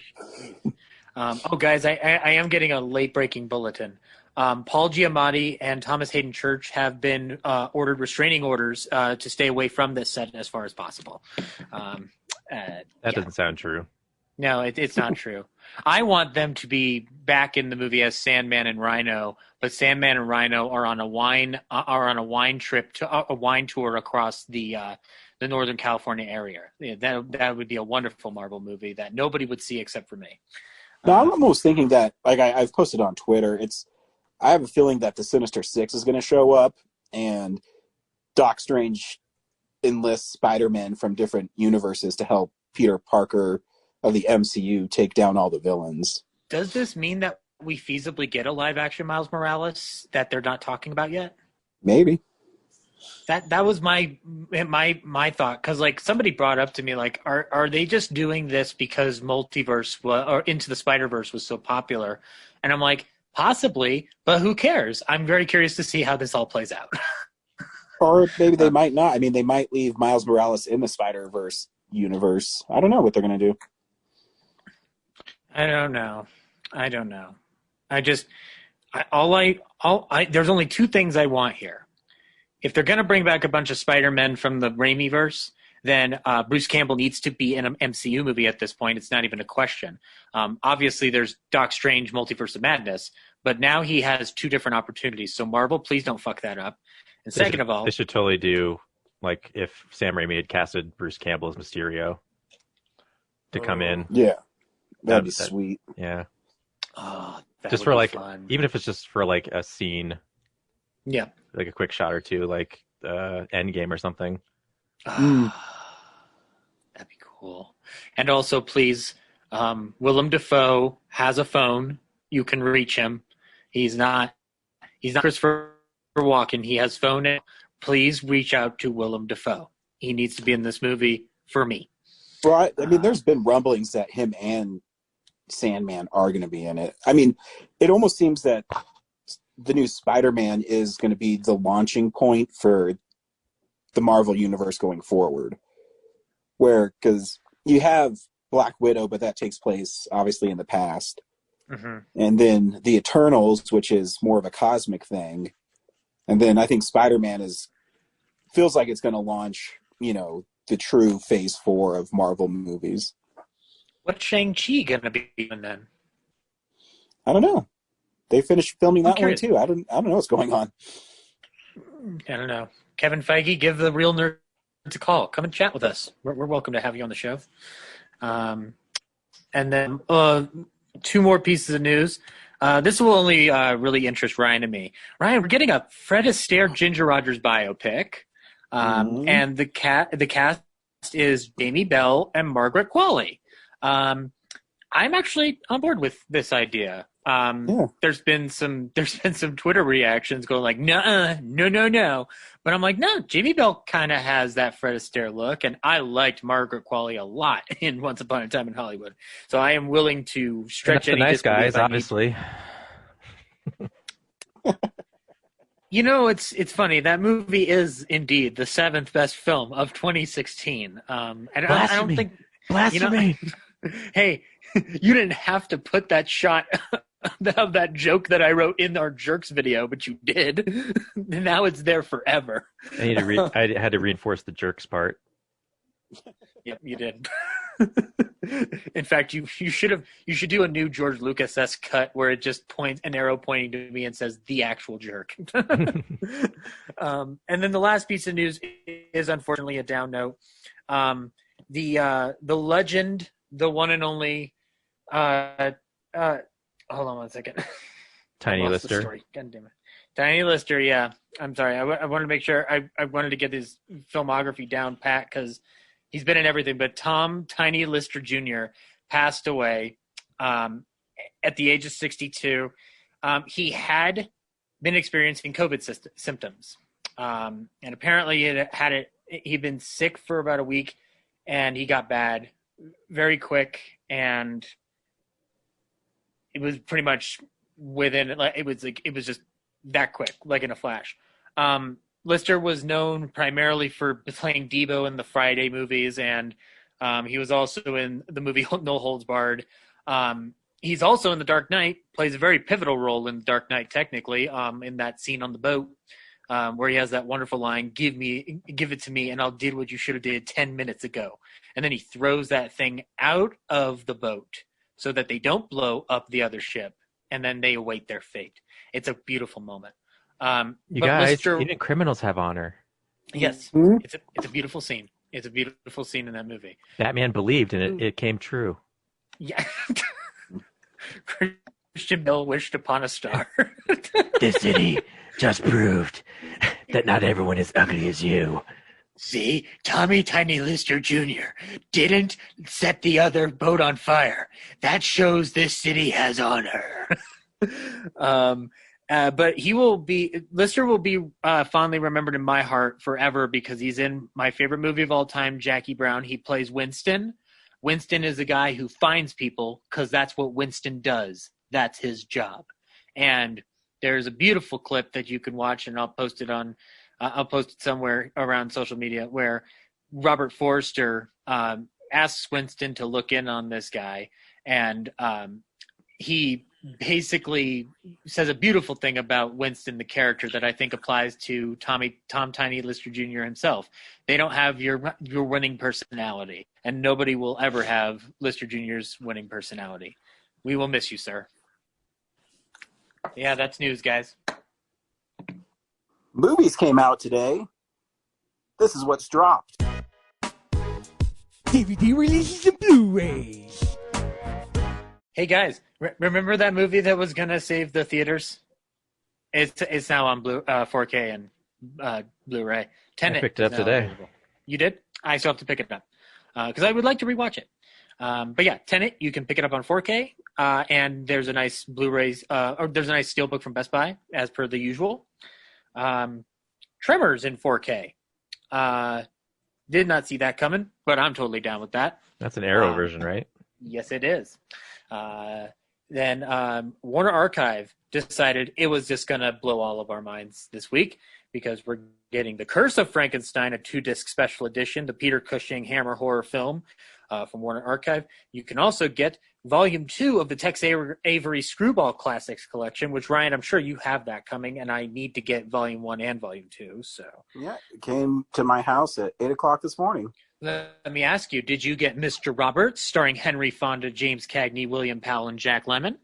D: Guys, I am getting a late-breaking bulletin. Paul Giamatti and Thomas Hayden Church have been ordered restraining orders to stay away from this set as far as possible.
A: That doesn't sound true.
D: No, it's not true. I want them to be back in the movie as Sandman and Rhino, but Sandman and Rhino are on a wine trip to a wine tour across the Northern California area. Yeah, that would be a wonderful Marvel movie that nobody would see except for me.
C: No, I'm almost thinking that, like I've posted on Twitter, I have a feeling that the Sinister Six is going to show up, and Doc Strange enlists Spider-Man from different universes to help Peter Parker of the MCU take down all the villains.
D: Does this mean that we feasibly get a live-action Miles Morales that they're not talking about yet?
C: Maybe.
D: That was my thought, because like somebody brought up to me, like, are they just doing this because Multiverse or Into the Spider-Verse was so popular? And I'm like, possibly, but who cares? I'm very curious to see how this all plays out.
C: Or maybe they might not. I mean, they might leave Miles Morales in the Spider-Verse universe. I don't know what they're going to do.
D: I don't know. There's only two things I want here. If they're going to bring back a bunch of Spider-Men from the Raimi-verse, then Bruce Campbell needs to be in an MCU movie at this point. It's not even a question. Obviously, there's Doc Strange, Multiverse of Madness, but now he has two different opportunities. So Marvel, please don't fuck that up. And second of all,
A: they should totally do, like, if Sam Raimi had casted Bruce Campbell as Mysterio to come in.
C: Yeah. That'd be sweet.
A: Yeah.
D: Oh,
A: just for like, fun. Even if it's just for like a scene.
D: Yeah.
A: Like a quick shot or two, like Endgame or something.
D: That'd be cool. And also, please, Willem Dafoe has a phone. You can reach him. He's not Christopher Walken. He has phone. Please reach out to Willem Dafoe. He needs to be in this movie for me.
C: Well, I mean, there's been rumblings that him and Sandman are going to be in it. I mean, it almost seems that the new Spider-Man is going to be the launching point for the Marvel Universe going forward. Because you have Black Widow, but that takes place, obviously, in the past.
D: Mm-hmm.
C: And then the Eternals, which is more of a cosmic thing. And then I think Spider-Man feels like it's going to launch, the true Phase 4 of Marvel movies.
D: What's Shang-Chi going to be doing then?
C: I don't know. They finished filming that one too. I don't know what's going on.
D: I don't know. Kevin Feige, give the Real Nerds a call. Come and chat with us. We're welcome to have you on the show. And then 2 more pieces of news. This will only really interest Ryan and me. Ryan, we're getting a Fred Astaire Ginger Rogers biopic. And the cast is Jamie Bell and Margaret Qualley. I'm actually on board with this idea. There's been some Twitter reactions going like, no. But I'm like, no, Jamie Bell kind of has that Fred Astaire look, and I liked Margaret Qualley a lot in Once Upon a Time in Hollywood. So I am willing to stretch any
A: the nice
D: disbelief
A: guys, obviously.
D: You know, it's funny. That movie is indeed the 7th best film of 2016. And I don't think
A: blasphemy.
D: Hey, you didn't have to put that shot of that joke that I wrote in our Jerks video, but you did. Now it's there forever.
A: I had to reinforce the Jerks part.
D: Yep, you did. In fact, you should do a new George Lucas-esque cut where it just points an arrow pointing to me and says the actual jerk. And then the last piece of news is unfortunately a down note. The legend, the one and only hold on one second.
A: Tiny Lister.
D: God damn it. Tiny Lister, yeah. I'm sorry. I wanted to make sure I wanted to get his filmography down pat because he's been in everything. But Tom Tiny Lister Jr. passed away at the age of 62. He had been experiencing COVID symptoms. And apparently he'd been sick for about a week, and he got bad very quick, and it was pretty much it was just that quick, like in a flash. Lister was known primarily for playing Debo in the Friday movies, and he was also in the movie No Holds Barred. He's also in The Dark Knight, plays a very pivotal role in The Dark Knight, technically, in that scene on the boat where he has that wonderful line, give it to me, and I'll did what you should have did 10 minutes ago. And then he throws that thing out of the boat so that they don't blow up the other ship, and then they await their fate. It's a beautiful moment.
A: You guys, even criminals have honor.
D: Yes, it's a beautiful scene. It's a beautiful scene in that movie.
A: Batman believed, and it came true.
D: Yeah. Christian Bale wished upon a star.
A: This city just proved that not everyone is ugly as you.
D: See, Tommy Tiny Lister Jr. didn't set the other boat on fire. That shows this city has honor. But Lister will be fondly remembered in my heart forever because he's in my favorite movie of all time, Jackie Brown. He plays Winston. Winston is a guy who finds people because that's what Winston does. That's his job. And there's a beautiful clip that you can watch, and I'll post it somewhere around social media, where Robert Forster asks Winston to look in on this guy, and he basically says a beautiful thing about Winston, the character, that I think applies to Tom Tiny Lister Jr. himself. They don't have your winning personality, and nobody will ever have Lister Jr.'s winning personality. We will miss you, sir. Yeah, that's news, guys.
C: Movies came out today. This is what's dropped.
B: DVD releases and Blu-rays.
D: Hey guys, remember that movie that was gonna save the theaters? It's now on 4K and Blu-ray. Tenet.
A: I picked it up today.
D: Available. You did? I still have to pick it up because I would like to rewatch it. But yeah, Tenet, you can pick it up on 4K, and there's a nice Blu-rays, or there's a nice steelbook from Best Buy, as per the usual. Tremors in 4K. Did not see that coming, but I'm totally down with that.
A: That's an Arrow version, right?
D: Yes, it is. Then Warner Archive decided it was just going to blow all of our minds this week because we're getting The Curse of Frankenstein, a 2-disc special edition, the Peter Cushing Hammer horror film from Warner Archive. You can also get Volume 2 of the Tex Avery Screwball Classics collection, which, Ryan, I'm sure you have that coming, and I need to get Volume 1 and Volume 2. So
C: Yeah, it came to my house at 8 o'clock this morning.
D: let me ask you, did you get Mr. Roberts, starring Henry Fonda, James Cagney, William Powell, and Jack Lemmon?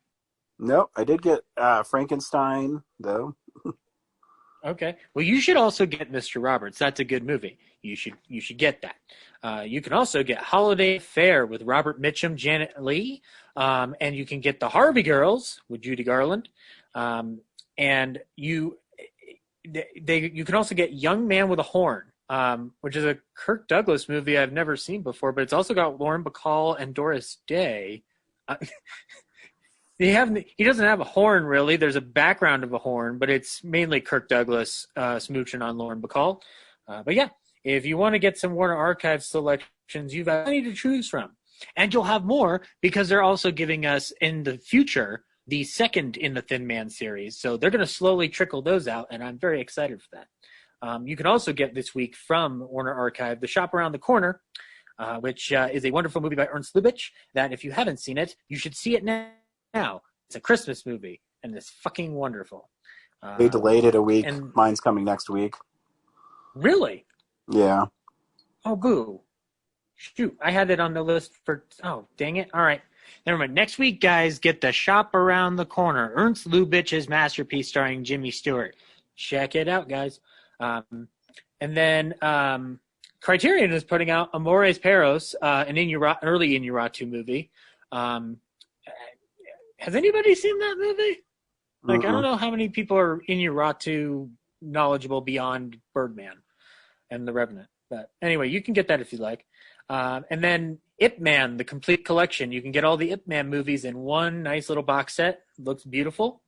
C: Nope, I did get Frankenstein, though.
D: Okay. Well, you should also get Mr. Roberts. That's a good movie. You should get that. You can also get Holiday Affair with Robert Mitchum, Janet Leigh, and you can get The Harvey Girls with Judy Garland, and you can also get Young Man with a Horn, which is a Kirk Douglas movie I've never seen before, but it's also got Lauren Bacall and Doris Day. He doesn't have a horn, really. There's a background of a horn, but it's mainly Kirk Douglas smooching on Lauren Bacall. But yeah, if you want to get some Warner Archive selections, you've got plenty to choose from. And you'll have more because they're also giving us, in the future, the second in the Thin Man series. So they're going to slowly trickle those out, and I'm very excited for that. You can also get this week from Warner Archive The Shop Around the Corner, which is a wonderful movie by Ernst Lubitsch that if you haven't seen it, you should see it now. It's a Christmas movie, and it's fucking wonderful.
C: They delayed it a week.
D: And
C: Mine's coming next week.
D: really?
C: Yeah.
D: Oh, boo. Shoot, I had it on the list for... Oh, dang it. All right. Never mind. Next week, guys, get The Shop Around the Corner. Ernst Lubitsch's masterpiece starring Jimmy Stewart. Check it out, guys. And then Criterion is putting out Amores Perros, an early Inarritu movie. Has anybody seen that movie? Like, I don't know how many people are Inarritu knowledgeable beyond Birdman and The Revenant. But anyway, you can get that if you like. And then Ip Man, the complete collection. You can get all the Ip Man movies in one nice little box set. Looks beautiful.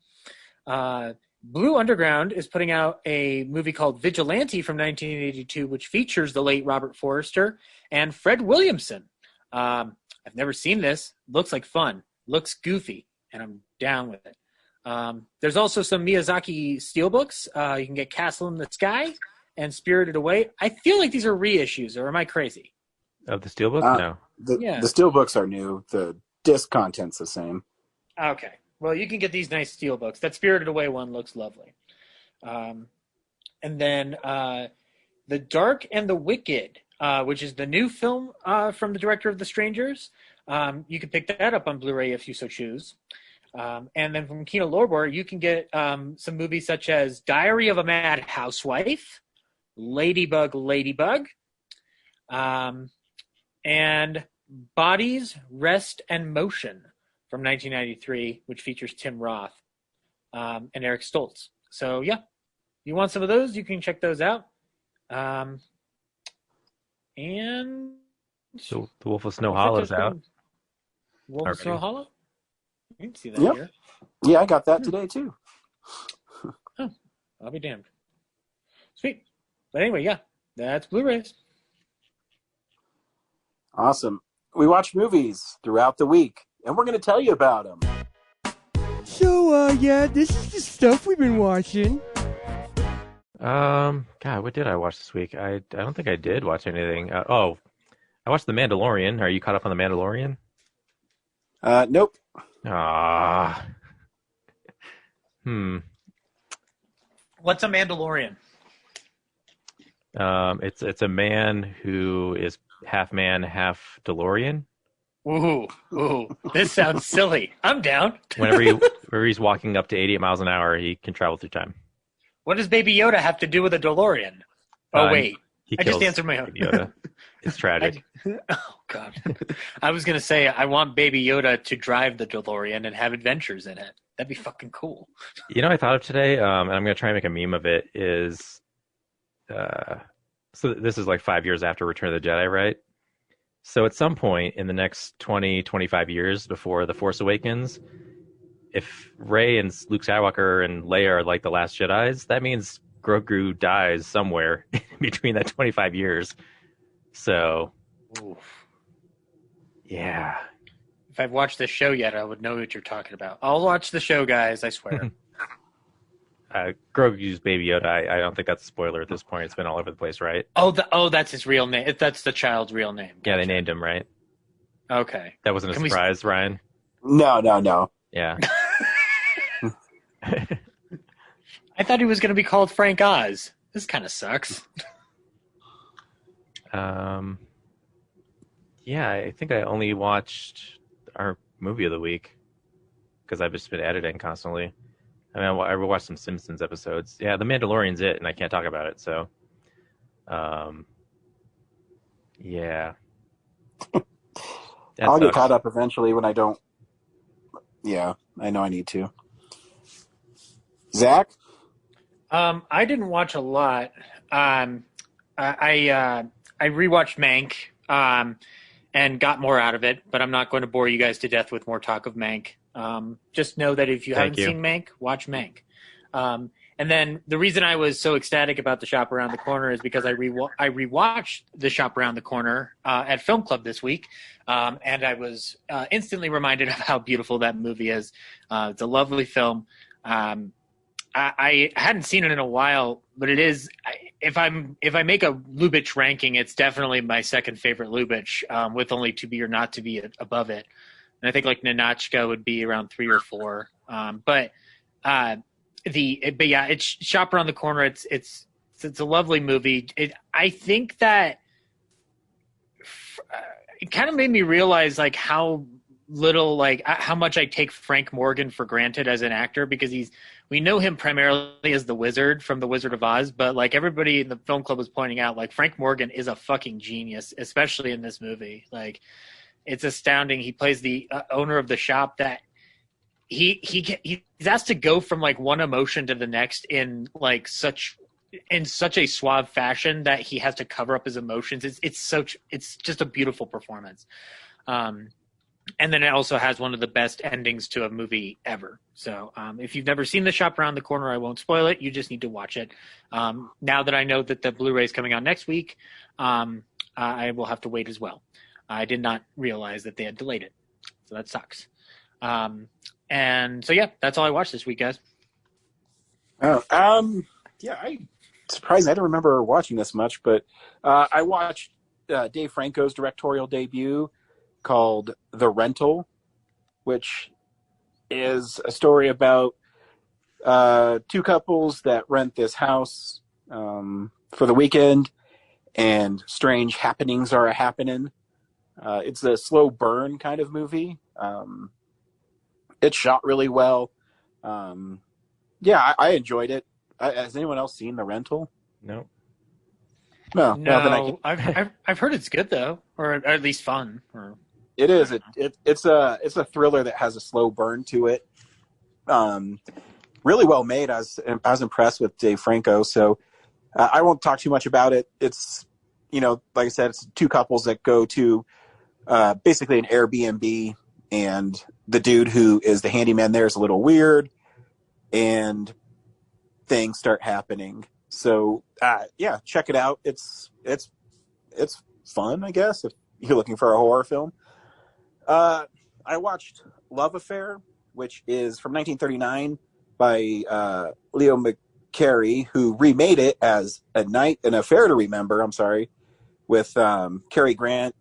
D: Blue Underground is putting out a movie called Vigilante from 1982, which features the late Robert Forster and Fred Williamson. I've never seen this. Looks like fun. Looks goofy, and I'm down with it. There's also some Miyazaki steelbooks. You can get Castle in the Sky and Spirited Away. I feel like these are reissues, or am I crazy?
A: Of the steelbook? No.
C: The steelbooks are new. The disc content's the same.
D: Okay. Well, you can get these nice steelbooks. That Spirited Away one looks lovely. And then The Dark and the Wicked, which is the new film from the director of The Strangers. You can pick that up on Blu-ray if you so choose. And then from Kino Lorber, you can get some movies such as Diary of a Mad Housewife, Ladybug, and Bodies, Rest, and Motion from 1993, which features Tim Roth and Eric Stoltz. So, yeah, you want some of those, you can check those out. And...
A: So The Wolf of Snow Hollow's out.
D: Wolf of Snow Hollow? You can see that here.
C: Yeah, I got that today, too.
D: Oh, I'll be damned. Sweet. But anyway, yeah, that's Blu-rays.
C: Awesome. We watch movies throughout the week, and we're going to tell you about them.
F: So, yeah, this is the stuff we've been watching.
A: God, what did I watch this week? I don't think I did watch anything. I watched The Mandalorian. Are you caught up on The Mandalorian?
C: Nope.
A: Ah.
D: What's a Mandalorian?
A: It's a man who is half man, half DeLorean.
D: Ooh, this sounds silly. I'm down.
A: Whenever he's walking up to 88 miles an hour, he can travel through time.
D: What does Baby Yoda have to do with a DeLorean? Wait. I just answered my own.
A: Baby Yoda. It's tragic.
D: Oh, God. I was going to say, I want Baby Yoda to drive the DeLorean and have adventures in it. That'd be fucking cool.
A: You know what I thought of today, and I'm going to try and make a meme of it, is... so this is like 5 years after Return of the Jedi, right? So at some point in the next 20, 25 years before The Force Awakens, if Rey and Luke Skywalker and Leia are like the last Jedis, that means Grogu dies somewhere in between that 25 years. So, yeah.
D: If I've watched this show yet, I would know what you're talking about. I'll watch the show, guys, I swear.
A: Grogu's Baby Yoda, I don't think that's a spoiler at this point. It's been all over the place, right?
D: Oh, that's his real name. That's the child's real name.
A: Gotcha. Yeah, they named him, right?
D: Okay.
A: That wasn't a surprise, Ryan?
C: No.
A: Yeah.
D: I thought he was going to be called Frank Oz. This kind of sucks.
A: Yeah, I think I only watched our movie of the week because I've just been editing constantly. I mean, I rewatched some Simpsons episodes. Yeah, The Mandalorian's it, and I can't talk about it. So, yeah.
C: I'll get caught up eventually when I don't. Yeah, I know I need to. Zach?
D: I didn't watch a lot. I rewatched Mank and got more out of it, but I'm not going to bore you guys to death with more talk of Mank. Just know that if you haven't seen Mank, watch Mank. And then the reason I was so ecstatic about The Shop Around the Corner is because I rewatched The Shop Around the Corner at Film Club this week, and I was instantly reminded of how beautiful that movie is. It's a lovely film. I hadn't seen it in a while, but it is. If I make a Lubitsch ranking, it's definitely my second favorite Lubitsch, with only To Be or Not to Be above it. And I think like Ninotchka would be around 3 or 4. But yeah, it's Shop Around the Corner. It's a lovely movie. I think that it kind of made me realize like how much I take Frank Morgan for granted as an actor, because we know him primarily as the Wizard from The Wizard of Oz, but like everybody in the film club was pointing out, like Frank Morgan is a fucking genius, especially in this movie. Like it's astounding. He plays the owner of the shop that he's asked to go from like one emotion to the next in such a suave fashion that he has to cover up his emotions. It's just a beautiful performance. And then it also has one of the best endings to a movie ever. So if you've never seen The Shop Around the Corner, I won't spoil it. You just need to watch it. Now that I know that the Blu-ray is coming out next week, I will have to wait as well. I did not realize that they had delayed it. So that sucks. And so, yeah, that's all I watched this week, guys.
C: Oh, yeah, I'm surprised I don't remember watching this much, but I watched Dave Franco's directorial debut called The Rental, which is a story about two couples that rent this house for the weekend, and strange happenings are happening. It's a slow burn kind of movie. It's shot really well. Yeah, I enjoyed it. Has anyone else seen The Rental?
A: No.
C: No.
D: No, I've heard it's good though, or at least fun.
C: It is. It's a thriller that has a slow burn to it. Really well made. I was impressed with Dave Franco. So I won't talk too much about it. It's, like I said, it's two couples that go to basically an Airbnb, and the dude who is the handyman there is a little weird, and things start happening. So yeah, check it out. It's fun, I guess, if you're looking for a horror film. I watched Love Affair, which is from 1939 by Leo McCarey, who remade it as an Affair to Remember. I'm sorry, with Cary Grant.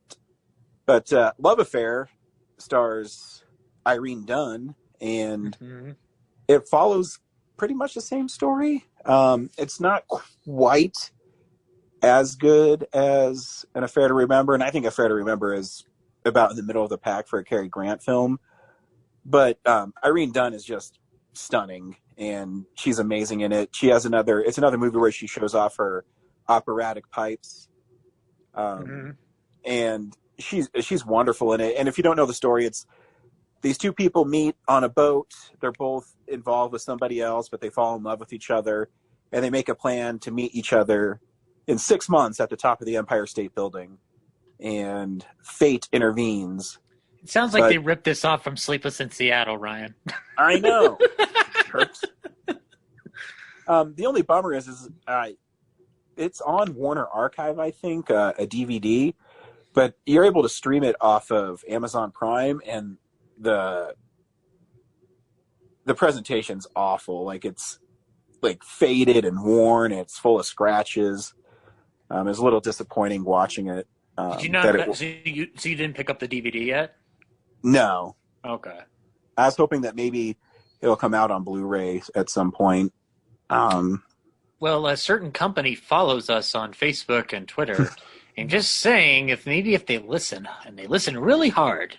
C: But Love Affair stars Irene Dunne, and it follows pretty much the same story. It's not quite as good as An Affair to Remember, and I think Affair to Remember is about in the middle of the pack for a Cary Grant film. But Irene Dunne is just stunning, and she's amazing in it. It's another movie where she shows off her operatic pipes. And she's wonderful in it. And if you don't know the story, it's these two people meet on a boat. They're both involved with somebody else, but they fall in love with each other, and they make a plan to meet each other in 6 months at the top of the Empire State Building. And fate intervenes.
D: It sounds like they ripped this off from Sleepless in Seattle, Ryan.
C: I know. The only bummer is it's on Warner Archive, I think, a DVD, but you're able to stream it off of Amazon Prime, and the presentation's awful. Like, it's like faded and worn. It's full of scratches. It's a little disappointing watching it.
D: Did you not? So you didn't pick up the DVD yet?
C: No.
D: Okay.
C: I was hoping that maybe it'll come out on Blu-ray at some point.
D: Well, a certain company follows us on Facebook and Twitter. And just saying, if they listen, and they listen really hard.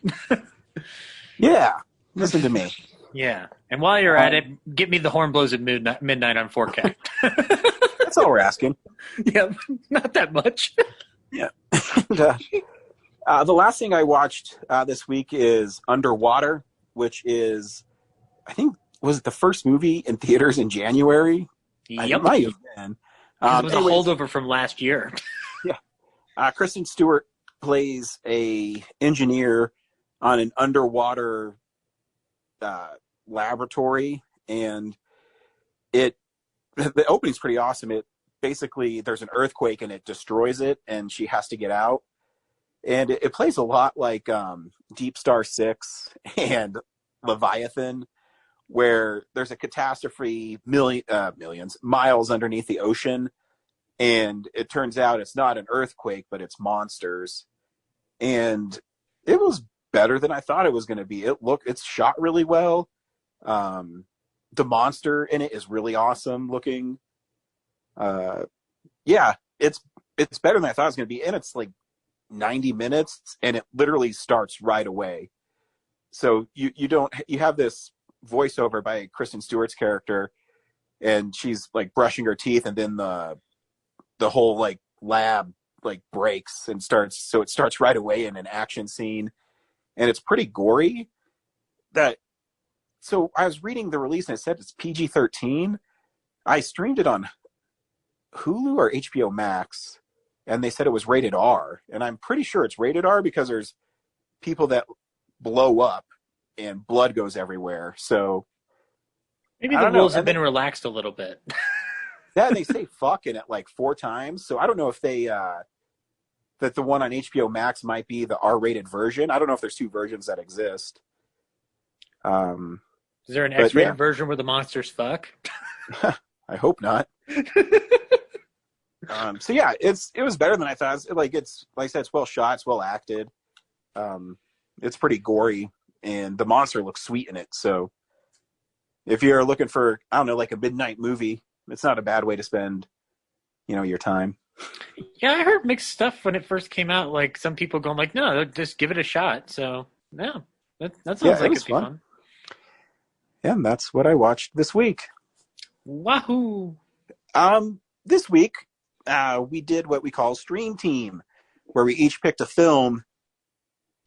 C: Yeah, listen to me.
D: Yeah. And while you're at it, get me the Horn Blows at midnight on 4K.
C: That's all we're asking.
D: Yeah, not that much.
C: Yeah. And, the last thing I watched this week is Underwater, which is, I think, was it the first movie in theaters in January?
D: Yep.
C: It might have been.
D: It was a holdover from last year.
C: Yeah. Kristen Stewart plays a engineer on an underwater laboratory, and the opening's pretty awesome. It basically, there's an earthquake and it destroys it, and she has to get out. And it plays a lot like Deep Star 6 and Leviathan, where there's a catastrophe millions miles underneath the ocean, and it turns out it's not an earthquake, but it's monsters. And it was better than I thought it was going to be. It's shot really well. The monster in it is really awesome looking. Yeah, it's better than I thought it was going to be, and it's like 90 minutes, and it literally starts right away. So you have this voiceover by Kristen Stewart's character, and she's like brushing her teeth, and then the whole like lab like breaks and so it starts right away in an action scene, and it's pretty gory. So I was reading the release and it said it's PG-13. I streamed it on Hulu or HBO Max, and they said it was rated R, and I'm pretty sure it's rated R because there's people that blow up and blood goes everywhere. So
D: maybe the rules have been relaxed a little bit.
C: Yeah, and they say fuck in it like 4 times. So I don't know if they that the one on HBO Max might be the R-rated version. I don't know if there's 2 versions that exist.
D: Is there an X-rated version where the monsters fuck?
C: I hope not. So yeah, it was better than I thought. Like I said, it's well shot, it's well acted. It's pretty gory, and the monster looks sweet in it. So if you're looking for, I don't know, like a midnight movie, it's not a bad way to spend, your time.
D: Yeah, I heard mixed stuff when it first came out. Like some people going like, no, just give it a shot. So no, that sounds like it'd be fun.
C: Yeah, and that's what I watched this week.
D: Wahoo!
C: This week, we did what we call Stream Team, where we each picked a film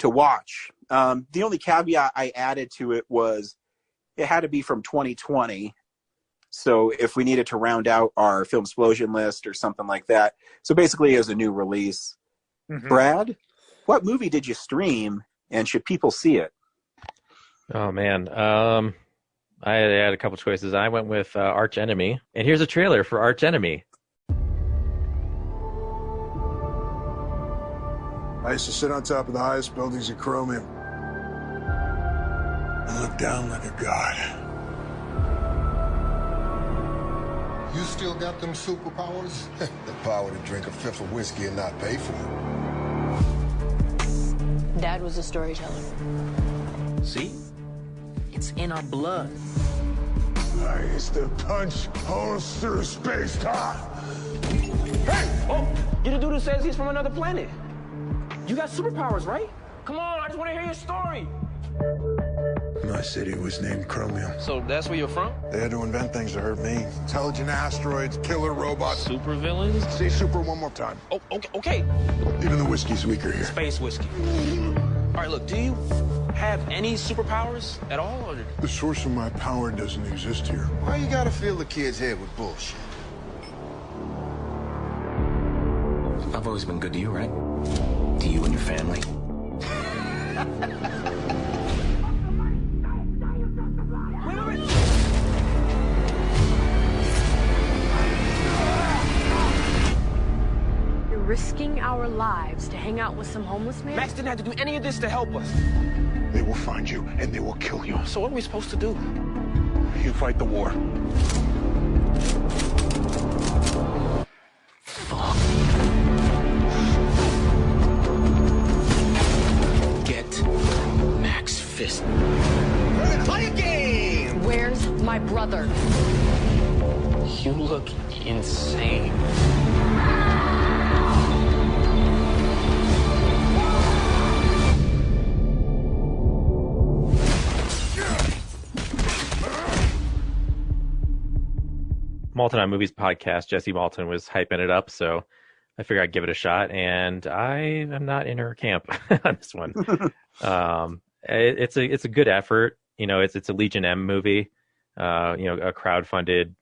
C: to watch. The only caveat I added to it was it had to be from 2020. So if we needed to round out our Film Explosion list or something like that. So basically as a new release. Mm-hmm. Brad, what movie did you stream, and should people see it?
A: Oh, man. I had a couple choices. I went with Archenemy, and here's a trailer for Archenemy.
G: I used to sit on top of the highest buildings in Chromium and look down like a god.
H: You still got them superpowers? The power to drink a fifth of whiskey and not pay for it.
I: Dad was a storyteller.
J: See? It's in our blood.
G: I used to punch holes through space-time.
J: Hey! Oh, you're the dude who says he's from another planet. You got superpowers, right? Come on, I just want to hear your story.
G: My city was named Chromium.
J: So that's where you're from?
G: They had to invent things to hurt me. Intelligent asteroids, killer robots.
J: Super villains?
G: Say super one more time.
J: Oh, okay.
G: Even the whiskey's weaker here.
J: Space whiskey. All right, look, do you have any superpowers at all? Or...
G: The source of my power doesn't exist here.
H: Why you gotta fill the kid's head with bullshit?
J: I've always been good to you, right? To you and your family.
I: You're risking our lives to hang out with some homeless man?
J: Max didn't have to do any of this to help us.
G: They will find you, and they will kill you.
J: So what are we supposed to do?
G: You fight the war.
J: Fuck. Get Max Fist. We're gonna play a game!
I: Where's my brother?
J: You look insane.
A: Malton on Movies podcast, Jesse Malton was hyping it up, so I figured I'd give it a shot, and I am not in her camp on this one. It's a good effort. It's a Legion M movie, a crowd-funded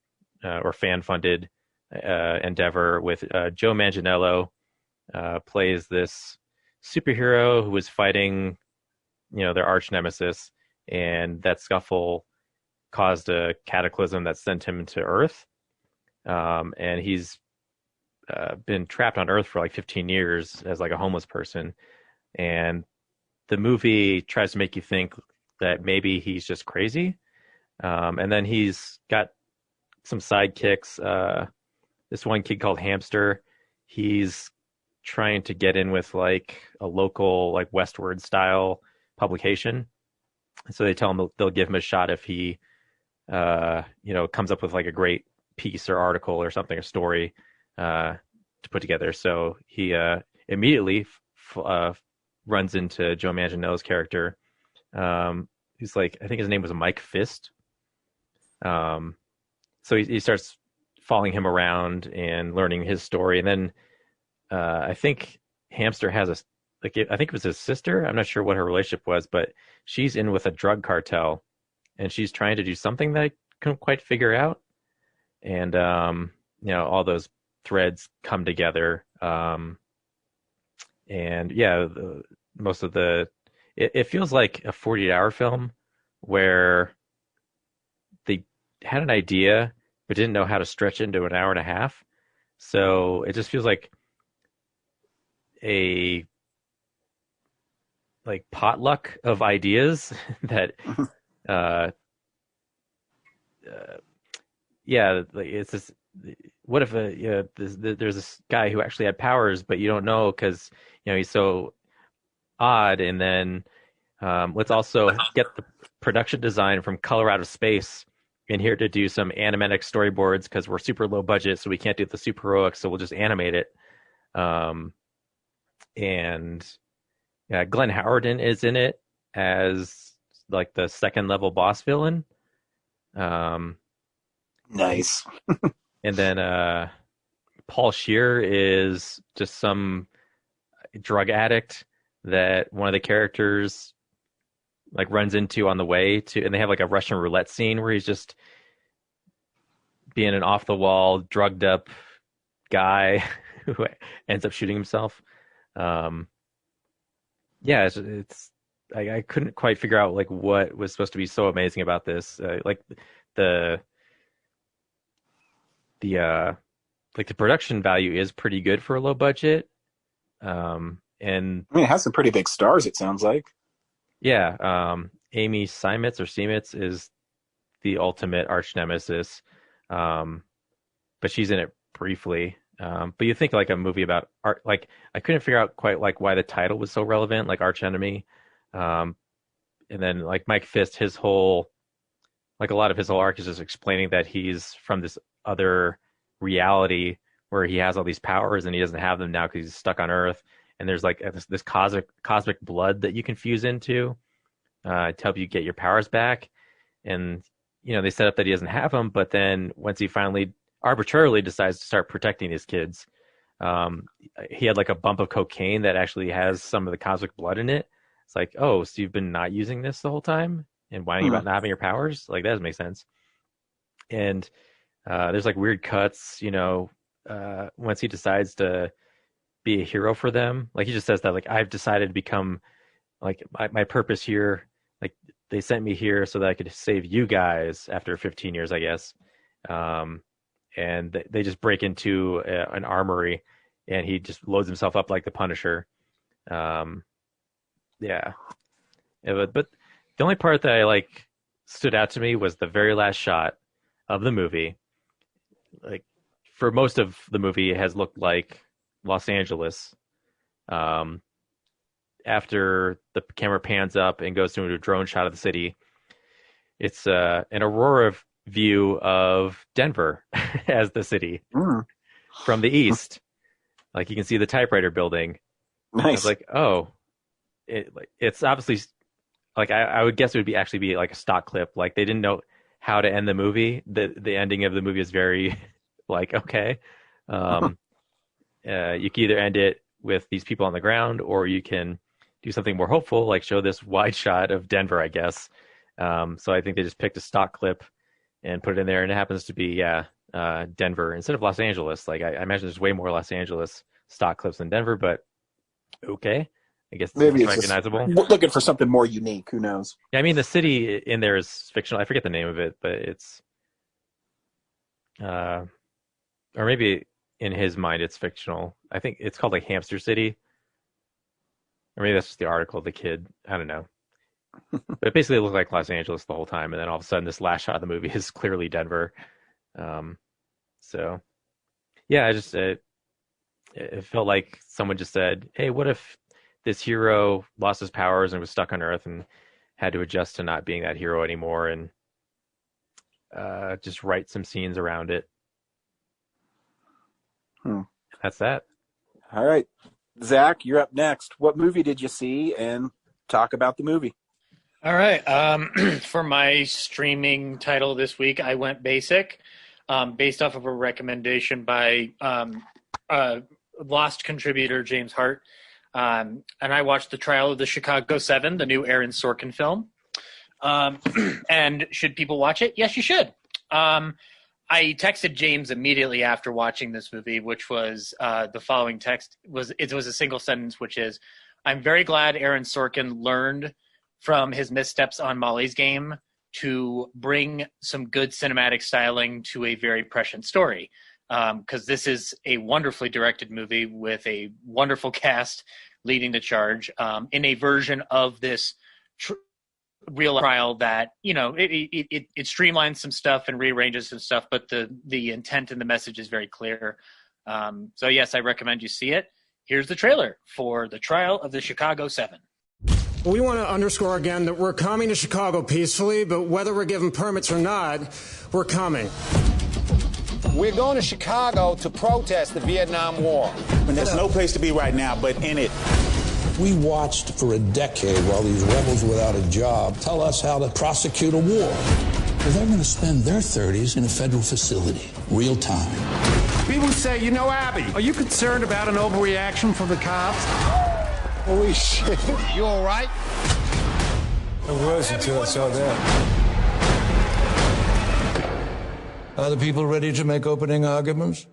A: or fan-funded endeavor with Joe Manganiello plays this superhero who was fighting, their arch nemesis, and that scuffle caused a cataclysm that sent him to Earth. And he's been trapped on Earth for like 15 years as like a homeless person. And the movie tries to make you think that maybe he's just crazy. And then he's got some sidekicks. This one kid called Hamster, he's trying to get in with like a local like Westward style publication. So they tell him they'll give him a shot if he comes up with like a great piece or article or something, a story to put together. So he immediately runs into Joe Manganiello's character. He's like, I think his name was Mike Fist. So he starts following him around and learning his story. And then I think Hamster has I think it was his sister. I'm not sure what her relationship was, but she's in with a drug cartel, and she's trying to do something that I couldn't quite figure out. And all those threads come together. And yeah, most of it feels like a 48-hour film where they had an idea but didn't know how to stretch it into an hour and a half. So it just feels like a potluck of ideas that it's this. What if there's this guy who actually had powers, but you don't know because he's so odd. And then let's also get the production design from Color Out of Space in here to do some animatic storyboards because we're super low budget, so we can't do the super heroic, so we'll just animate it. And Glenn Howerton is in it as like the second level boss villain.
C: Nice.
A: And then Paul Scheer is just some drug addict that one of the characters like runs into on the way to, and they have like a Russian roulette scene where he's just being an off the wall, drugged up guy who ends up shooting himself. It's I couldn't quite figure out like what was supposed to be so amazing about this. Like the production value is pretty good for a low budget. And
C: it has some pretty big stars, it sounds like.
A: Yeah. Amy Seimetz is the ultimate arch nemesis. But she's in it briefly. But you think like a movie about art, like I couldn't figure out quite like why the title was so relevant, like Archenemy. And then like Mike Fist, a lot of his whole arc is just explaining that he's from this other reality where he has all these powers and he doesn't have them now because he's stuck on Earth. And there's like this cosmic blood that you can fuse into to help you get your powers back. And they set up that he doesn't have them, but then once he finally arbitrarily decides to start protecting his kids, he had like a bump of cocaine that actually has some of the cosmic blood in it. It's like, oh, so you've been not using this the whole time and whining about not having your powers? Like, that doesn't make sense. And there's like weird cuts, once he decides to be a hero for them. Like he just says that, like, I've decided to become like my purpose here. Like they sent me here so that I could save you guys after 15 years, I guess. And they just break into an armory and he just loads himself up like the Punisher. But the only part that I like stood out to me was the very last shot of the movie. Like for most of the movie, it has looked like Los Angeles. After the camera pans up and goes through a drone shot of the city, it's an aurora view of Denver as the city from the east. Like you can see the typewriter building.
C: Nice.
A: I was like, oh, it's obviously like I would guess it would be like a stock clip. Like they didn't know how to end the movie. The ending of the movie is very like, okay. You can either end it with these people on the ground, or you can do something more hopeful, like show this wide shot of Denver, I guess. So I think they just picked a stock clip and put it in there, and it happens to be Denver instead of Los Angeles. Like I imagine there's way more Los Angeles stock clips than Denver, but okay. I guess
C: maybe
A: it's recognizable.
C: Looking for something more unique. Who knows?
A: Yeah, I mean, the city in there is fictional. I forget the name of it, but it's, or maybe in his mind it's fictional. I think it's called like Hamster City, or maybe that's just the article of the kid. I don't know. But basically, it looked like Los Angeles the whole time, and then all of a sudden, this last shot of the movie is clearly Denver. So, yeah, it felt like someone just said, "Hey, what if this hero lost his powers and was stuck on Earth and had to adjust to not being that hero anymore, and just write some scenes around it." That's that.
C: All right, Zach, you're up next. What movie did you see, and talk about the movie?
D: All right. For my streaming title this week, I went basic, based off of a recommendation by Lost contributor James Hart. And I watched The Trial of the Chicago 7, the new Aaron Sorkin film. And should people watch it? Yes, you should. I texted James immediately after watching this movie, which was the following text. It was a single sentence, which is, "I'm very glad Aaron Sorkin learned from his missteps on Molly's Game to bring some good cinematic styling to a very prescient story." Because this is a wonderfully directed movie with a wonderful cast leading the charge, in a version of this real trial that, it streamlines some stuff and rearranges some stuff, but the intent and the message is very clear. So yes, I recommend you see it. Here's the trailer for The Trial of the Chicago 7.
K: We want to underscore again that we're coming to Chicago peacefully, but whether we're given permits or not, we're coming.
L: We're going to Chicago to protest the Vietnam War.
M: And there's no place to be right now but in it.
N: We watched for a decade while these rebels without a job tell us how to prosecute a war. Well, they're going to spend their 30s in a federal facility, real time.
K: People say, Abby, are you concerned about an overreaction from the cops?
L: Holy shit. You all right?
M: I was until I saw that. Are the people ready to make opening arguments?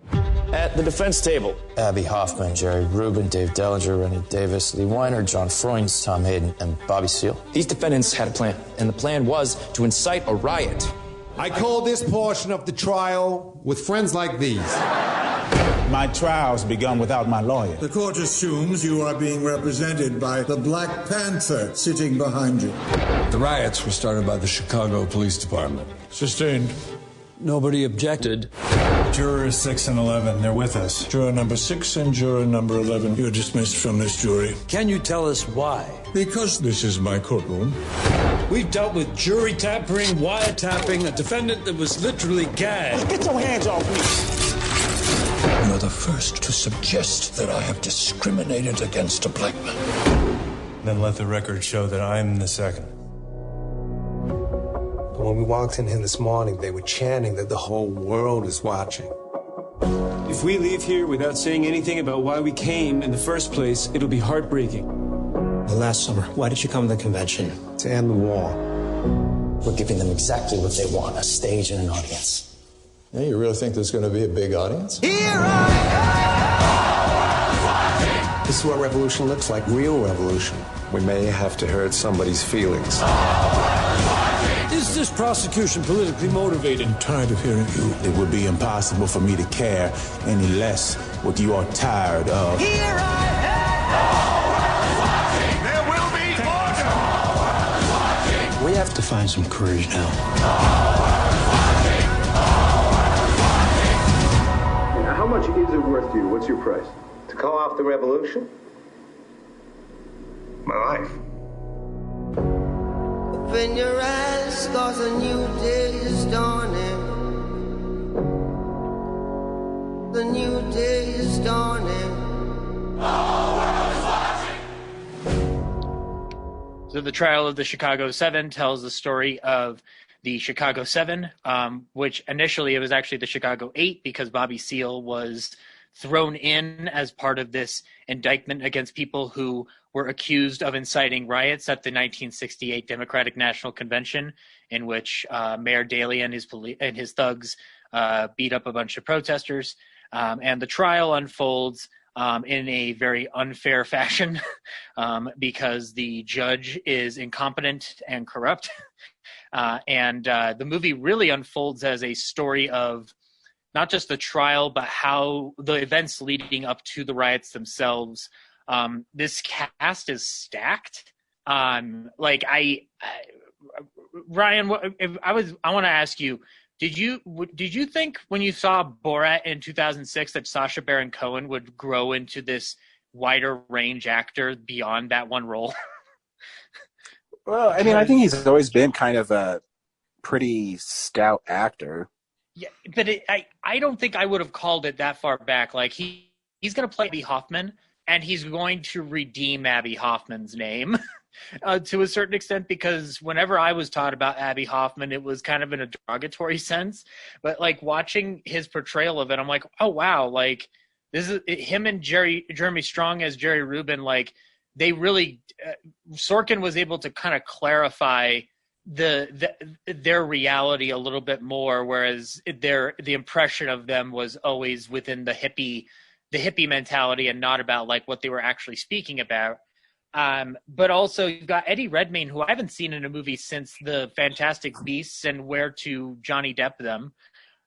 O: At the defense table, Abby Hoffman, Jerry Rubin, Dave Dellinger, Rennie Davis, Lee Weiner, John Freund, Tom Hayden, and Bobby Seale. These defendants had a plan, and the plan was to incite a riot.
P: I call this portion of the trial with friends like these.
M: My trial's begun without my lawyer.
Q: The court assumes you are being represented by the Black Panther sitting behind you.
N: The riots were started by the Chicago Police Department.
M: Sustained.
N: Nobody objected.
M: Jurors 6 and 11, they're with us. Juror number 6 and juror number 11, you're dismissed from this jury.
N: Can you tell us why?
M: Because this is my courtroom.
N: We've dealt with jury tampering, wiretapping, a defendant that was literally gagged.
M: Get your hands off me!
N: You're the first to suggest that I have discriminated against a black man.
M: Then let the record show that I'm the second.
P: When we walked in here this morning, they were chanting that the whole world is watching.
R: If we leave here without saying anything about why we came in the first place, it'll be heartbreaking.
K: Last summer, why did you come to the convention?
P: To end the war.
O: We're giving them exactly what they want, a stage and an audience.
N: Yeah, you really think there's going to be a big audience?
P: This is what revolution looks like, real revolution. We may have to hurt somebody's feelings.
N: Is this prosecution politically motivated?
M: I'm tired of hearing you. It would be impossible for me to care any less what you are tired of.
P: Here I am! There will be order!
N: We have to find some courage now.
S: How much is it worth to you? What's your price?
P: To call off the revolution? My life.
T: Open your eyes, cause a new day is dawning. The new day is dawning. The whole world is watching.
D: So The Trial of the Chicago 7 tells the story of the Chicago 7, which initially it was actually the Chicago 8 because Bobby Seale was thrown in as part of this indictment against people who were accused of inciting riots at the 1968 Democratic National Convention, in which Mayor Daley and his thugs beat up a bunch of protesters. And the trial unfolds in a very unfair fashion because the judge is incompetent and corrupt. And the movie really unfolds as a story of not just the trial, but how the events leading up to the riots themselves. This cast is stacked. Ryan, I want to ask you, did you think when you saw Borat in 2006 that Sacha Baron Cohen would grow into this wider range actor beyond that one role?
C: Well, I mean, I think he's always been kind of a pretty stout actor.
D: Yeah, but I don't think I would have called it that far back. Like he's going to play Abby Hoffman, and he's going to redeem Abby Hoffman's name to a certain extent, because whenever I was taught about Abby Hoffman, it was kind of in a derogatory sense. But like watching his portrayal of it, I'm like, oh wow, like this is him and Jeremy Strong as Jerry Rubin. Like they really Sorkin was able to kind of clarify their reality a little bit more, whereas the impression of them was always within the hippie mentality and not about like what they were actually speaking about. But also you've got Eddie Redmayne, who I haven't seen in a movie since The Fantastic Beasts and Where to Johnny Depp Them.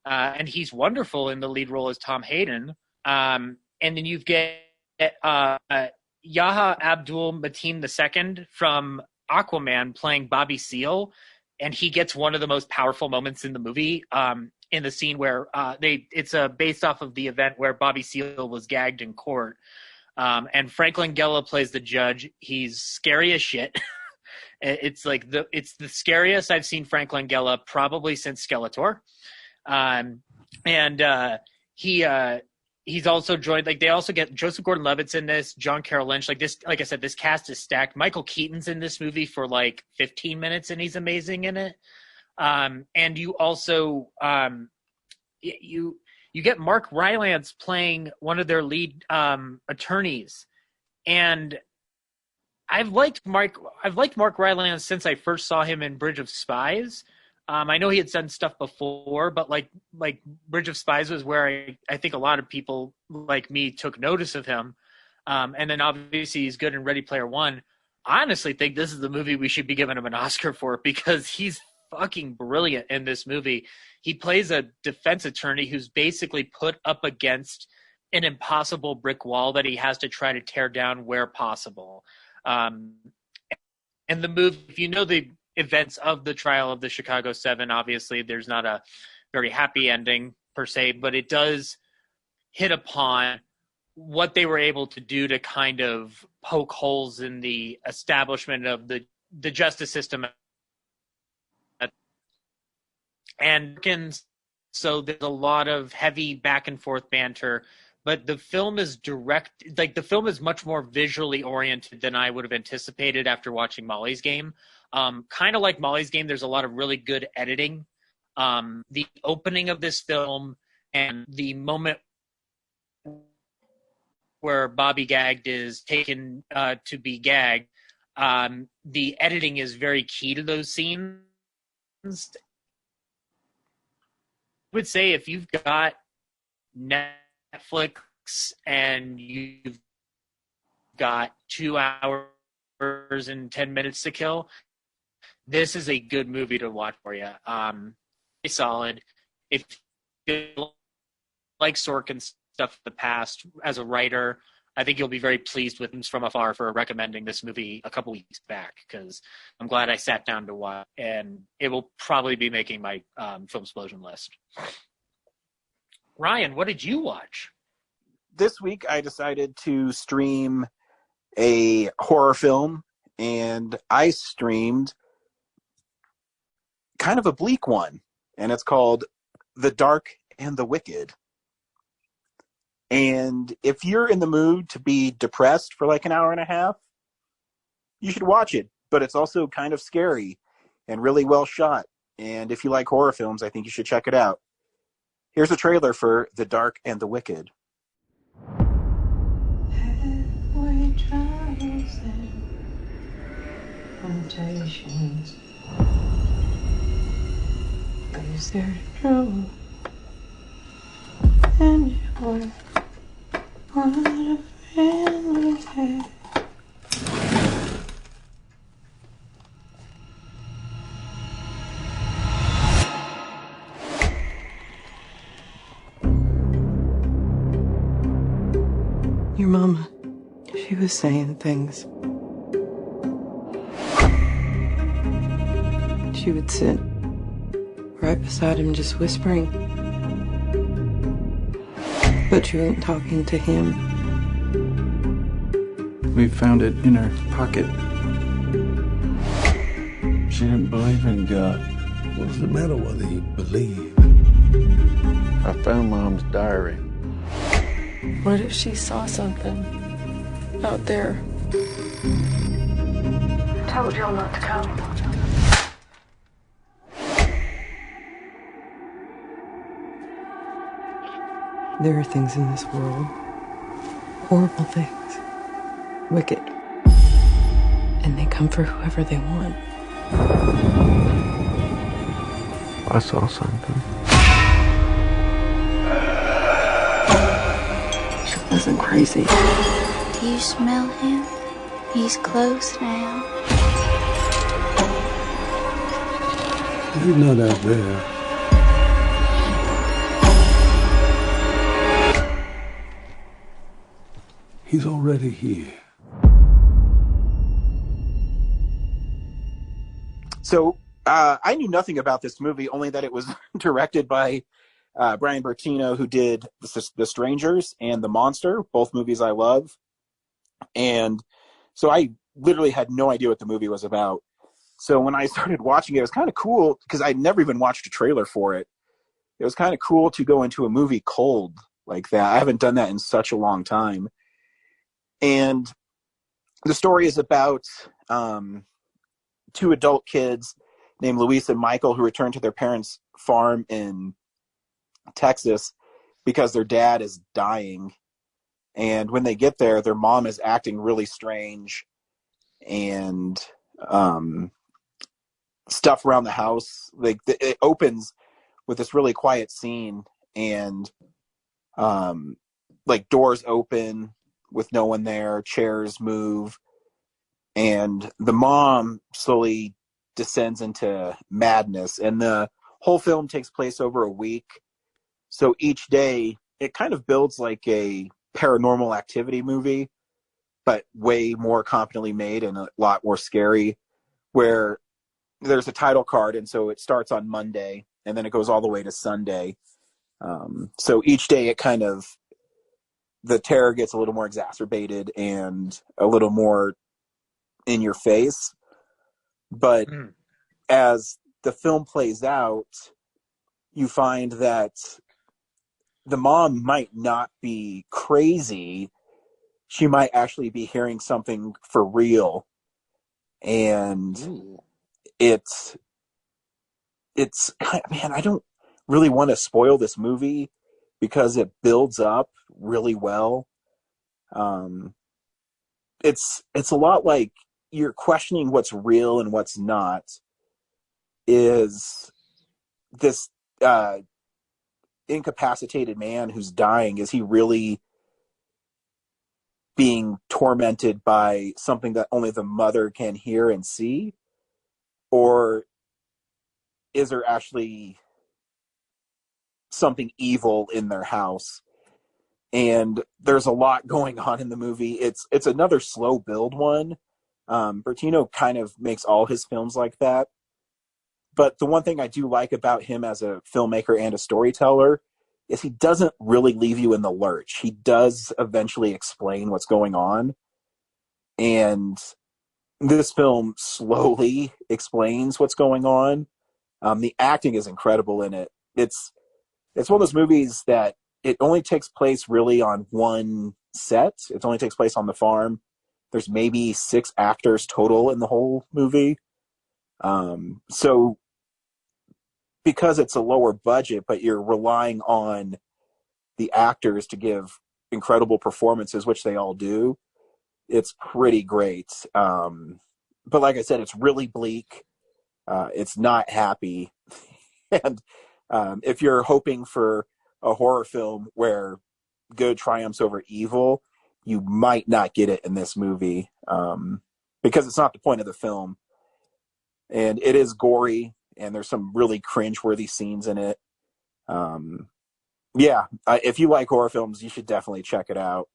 D: And he's wonderful in the lead role as Tom Hayden. And then you've got Yahya Abdul-Mateen II from Aquaman playing Bobby Seale, and he gets one of the most powerful moments in the movie in the scene where it's based off of the event where Bobby Seale was gagged in court. And Frank Langella plays the judge. He's scary as shit. It's the scariest I've seen Frank Langella probably since Skeletor. He's also joined, like they also get Joseph Gordon-Levitt's in this, John Carroll Lynch. Like I said, this cast is stacked. Michael Keaton's in this movie for like 15 minutes and he's amazing in it. And you also you get Mark Rylance playing one of their lead attorneys. And I've liked Mark Rylance since I first saw him in Bridge of Spies. I know he had done stuff before, but like Bridge of Spies was where I think a lot of people like me took notice of him. And then obviously he's good in Ready Player One. I honestly think this is the movie we should be giving him an Oscar for, because he's fucking brilliant in this movie. He plays a defense attorney who's basically put up against an impossible brick wall that he has to try to tear down where possible. And the movie, if you know the events of the trial of the Chicago 7, obviously there's not a very happy ending per se, but it does hit upon what they were able to do to kind of poke holes in the establishment of the justice system. And so there's a lot of heavy back and forth banter, but the film is the film is much more visually oriented than I would have anticipated after watching Molly's Game. Kind of like Molly's Game, there's a lot of really good editing. The opening of this film and the moment where Bobby Gagged is taken to be gagged, the editing is very key to those scenes. I would say if you've got Netflix and you've got 2 hours and 10 minutes to kill, this is a good movie to watch for you. It's solid. If you like Sorkin's stuff in the past as a writer, I think you'll be very pleased with him from afar for recommending this movie a couple weeks back, because I'm glad I sat down to watch, and it will probably be making my Film Explosion list. Ryan, what did you watch?
C: This week I decided to stream a horror film, and I streamed kind of a bleak one, and it's called The Dark and the Wicked. And if you're in the mood to be depressed for like an hour and a half, you should watch it. But it's also kind of scary and really well shot. And if you like horror films, I think you should check it out. Here's a trailer for The Dark and the Wicked.
U: Halfway trials and temptations. Is there trouble anywhere? What a family had. Your mama, she was saying things. She would sit right beside him just whispering. But she wasn't talking to him.
V: We found it in her pocket. She didn't believe in God.
W: What's the matter whether you believe?
V: I found Mom's diary.
U: What if she saw something out there?
I: I told y'all not to come.
U: There are things in this world, horrible things, wicked, and they come for whoever they want.
V: I saw something.
U: She wasn't crazy.
X: Do you smell him? He's close now.
W: He's not out there. He's already here.
C: So I knew nothing about this movie, only that it was directed by Brian Bertino, who did The Strangers and The Monster, both movies I love. And so I literally had no idea what the movie was about. So when I started watching it, it was kind of cool because I'd never even watched a trailer for it. It was kind of cool to go into a movie cold like that. I haven't done that in such a long time. And the story is about two adult kids named Luis and Michael who return to their parents' farm in Texas because their dad is dying. And when they get there, their mom is acting really strange, and stuff around the house. Like it opens with this really quiet scene, and like doors open with no one there, chairs move, and the mom slowly descends into madness. And the whole film takes place over a week. So each day it kind of builds like a Paranormal Activity movie, but way more competently made and a lot more scary, where there's a title card. And so it starts on Monday and then it goes all the way to Sunday. So each day it kind of, the terror gets a little more exacerbated and a little more in your face. But as the film plays out, you find that the mom might not be crazy. She might actually be hearing something for real. And it's man, I don't really want to spoil this movie because it builds up really well. It's a lot like you're questioning what's real and what's not. Is this incapacitated man who's dying, is he really being tormented by something that only the mother can hear and see? Or is there actually something evil in their house? And there's a lot going on in the movie. It's another slow build one. Bertino kind of makes all his films like that. But the one thing I do like about him as a filmmaker and a storyteller is he doesn't really leave you in the lurch. He does eventually explain what's going on. And this film slowly explains what's going on. The acting is incredible in it. It's one of those movies that it only takes place really on one set. It only takes place on the farm. There's maybe 6 actors total in the whole movie. So because it's a lower budget, but you're relying on the actors to give incredible performances, which they all do. It's pretty great. But like I said, it's really bleak. It's not happy. And if you're hoping for a horror film where good triumphs over evil, you might not get it in this movie, because it's not the point of the film. And it is gory, and there's some really cringe-worthy scenes in it. If you like horror films, you should definitely check it out.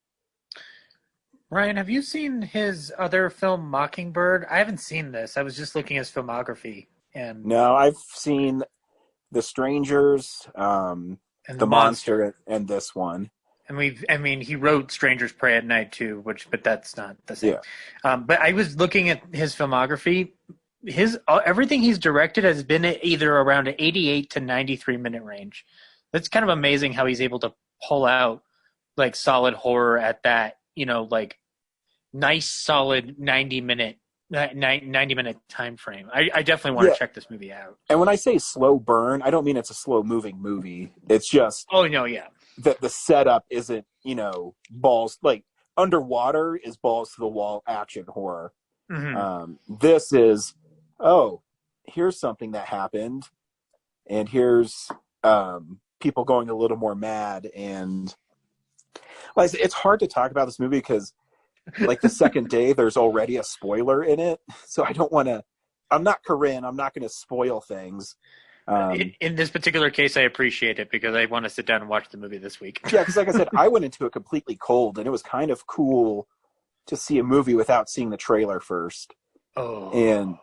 D: Ryan, have you seen his other film, Mockingbird? I haven't seen this. I was just looking at his filmography.
C: No, I've seen The Strangers, and The Monster, and this one.
D: And he wrote Strangers Pray at Night too, but that's not the same. Yeah. But I was looking at his filmography. Everything he's directed has been either around an 88 to 93 minute range. That's kind of amazing how he's able to pull out like solid horror at that, like nice solid 90 minute time frame. I definitely want to check this movie out.
C: And when I say slow burn, I don't mean it's a slow moving movie. It's just that the setup isn't, balls, like Underwater is balls to the wall action horror. Mm-hmm. This is, here's something that happened, and here's people going a little more mad. And like I said, it's hard to talk about this movie because like the second day there's already a spoiler in it, so I don't want to. I'm not Corinne. I'm not going to spoil things.
D: In this particular case, I appreciate it because I want to sit down and watch the movie this week.
C: Yeah, because like I said, I went into it completely cold, and it was kind of cool to see a movie without seeing the trailer first.
D: Oh,
C: and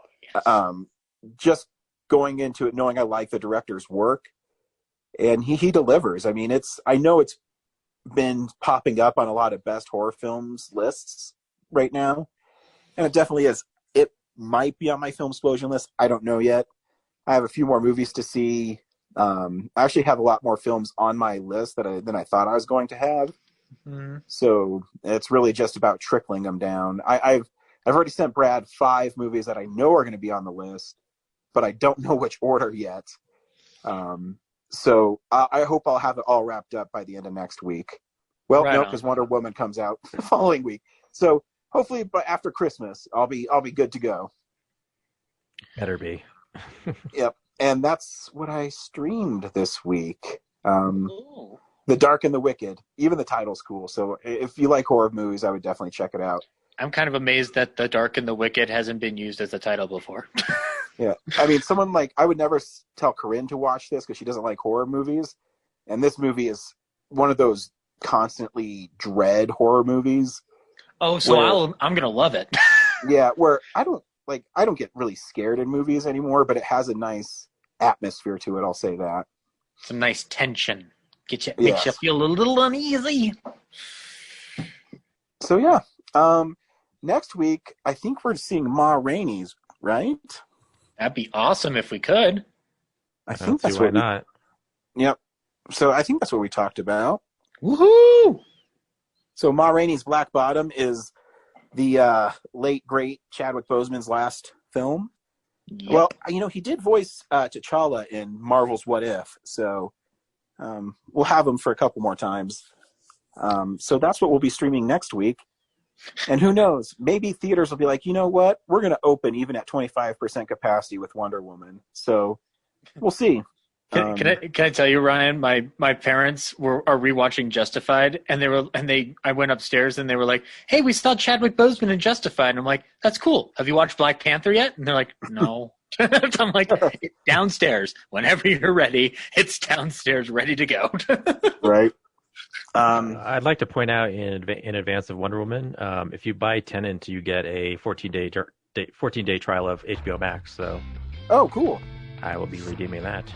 C: just going into it knowing I like the director's work, and he delivers. I mean, I know it's been popping up on a lot of best horror films lists right now, and it definitely is. It might be on my film explosion list. I don't know yet. I have a few more movies to see. I actually have a lot more films on my list than I thought I was going to have. Mm-hmm. So it's really just about trickling them down. I've already sent Brad 5 movies that I know are going to be on the list, but I don't know which order yet. So I hope I'll have it all wrapped up by the end of next week. Well, no, because Wonder Woman comes out the following week. So hopefully, but after Christmas, I'll be good to go.
A: Better be.
C: Yep, and that's what I streamed this week. The Dark and the Wicked. Even the title's cool. So if you like horror movies, I would definitely check it out.
D: I'm kind of amazed that The Dark and the Wicked hasn't been used as a title before.
C: Yeah, I mean, I would never tell Corinne to watch this because she doesn't like horror movies, and this movie is one of those constantly dread horror movies.
D: Oh, so I'm gonna love it.
C: Yeah, where I don't get really scared in movies anymore, but it has a nice atmosphere to it. I'll say that.
D: Some nice tension. Makes you feel a little uneasy.
C: So yeah, next week I think we're seeing Ma Rainey's, right?
D: That'd be awesome if we could.
C: I think that's what not. Yep. So I think that's what we talked about.
D: Woohoo!
C: So Ma Rainey's Black Bottom is the late great Chadwick Boseman's last film. Yep. Well, he did voice T'Challa in Marvel's What If, so we'll have him for a couple more times. So that's what we'll be streaming next week. And who knows? Maybe theaters will be like, you know what? We're going to open even at 25% capacity with Wonder Woman. So we'll see.
D: Can I tell you, Ryan? My parents are rewatching Justified, and I went upstairs and they were like, "Hey, we saw Chadwick Boseman in Justified," and I'm like, "That's cool. Have you watched Black Panther yet?" And they're like, "No." I'm like, "It's downstairs. Whenever you're ready, it's downstairs, ready to go."
C: Right.
A: I'd like to point out in advance of Wonder Woman, if you buy Tenet, you get a 14-day trial of HBO Max. So.
C: Oh, cool.
A: I will be redeeming that.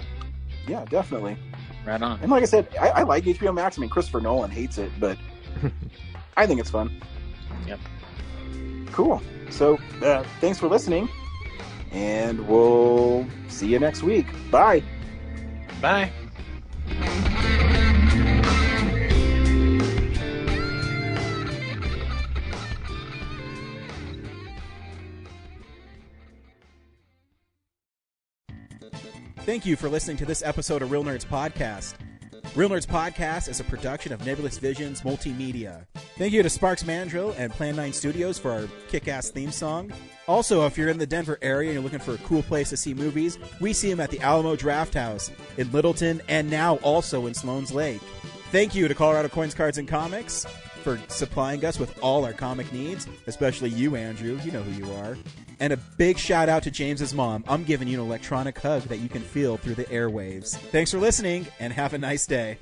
C: Yeah, definitely.
D: Right on.
C: And like I said, I like HBO Max. I mean, Christopher Nolan hates it, but I think it's fun.
D: Yep.
C: Cool. So thanks for listening, and we'll see you next week. Bye.
D: Bye.
C: Thank you for listening to this episode of Real Nerds Podcast. Real Nerds Podcast is a production of Nebulous Visions Multimedia. Thank you to Sparks Mandrill and Plan 9 Studios for our kick-ass theme song. Also, if you're in the Denver area and you're looking for a cool place to see movies, we see them at the Alamo Draft House in Littleton and now also in Sloan's Lake. Thank you to Colorado Coins, Cards, and Comics for supplying us with all our comic needs, especially you, Andrew. You know who you are. And a big shout out to James's mom. I'm giving you an electronic hug that you can feel through the airwaves. Thanks for listening, and have a nice day.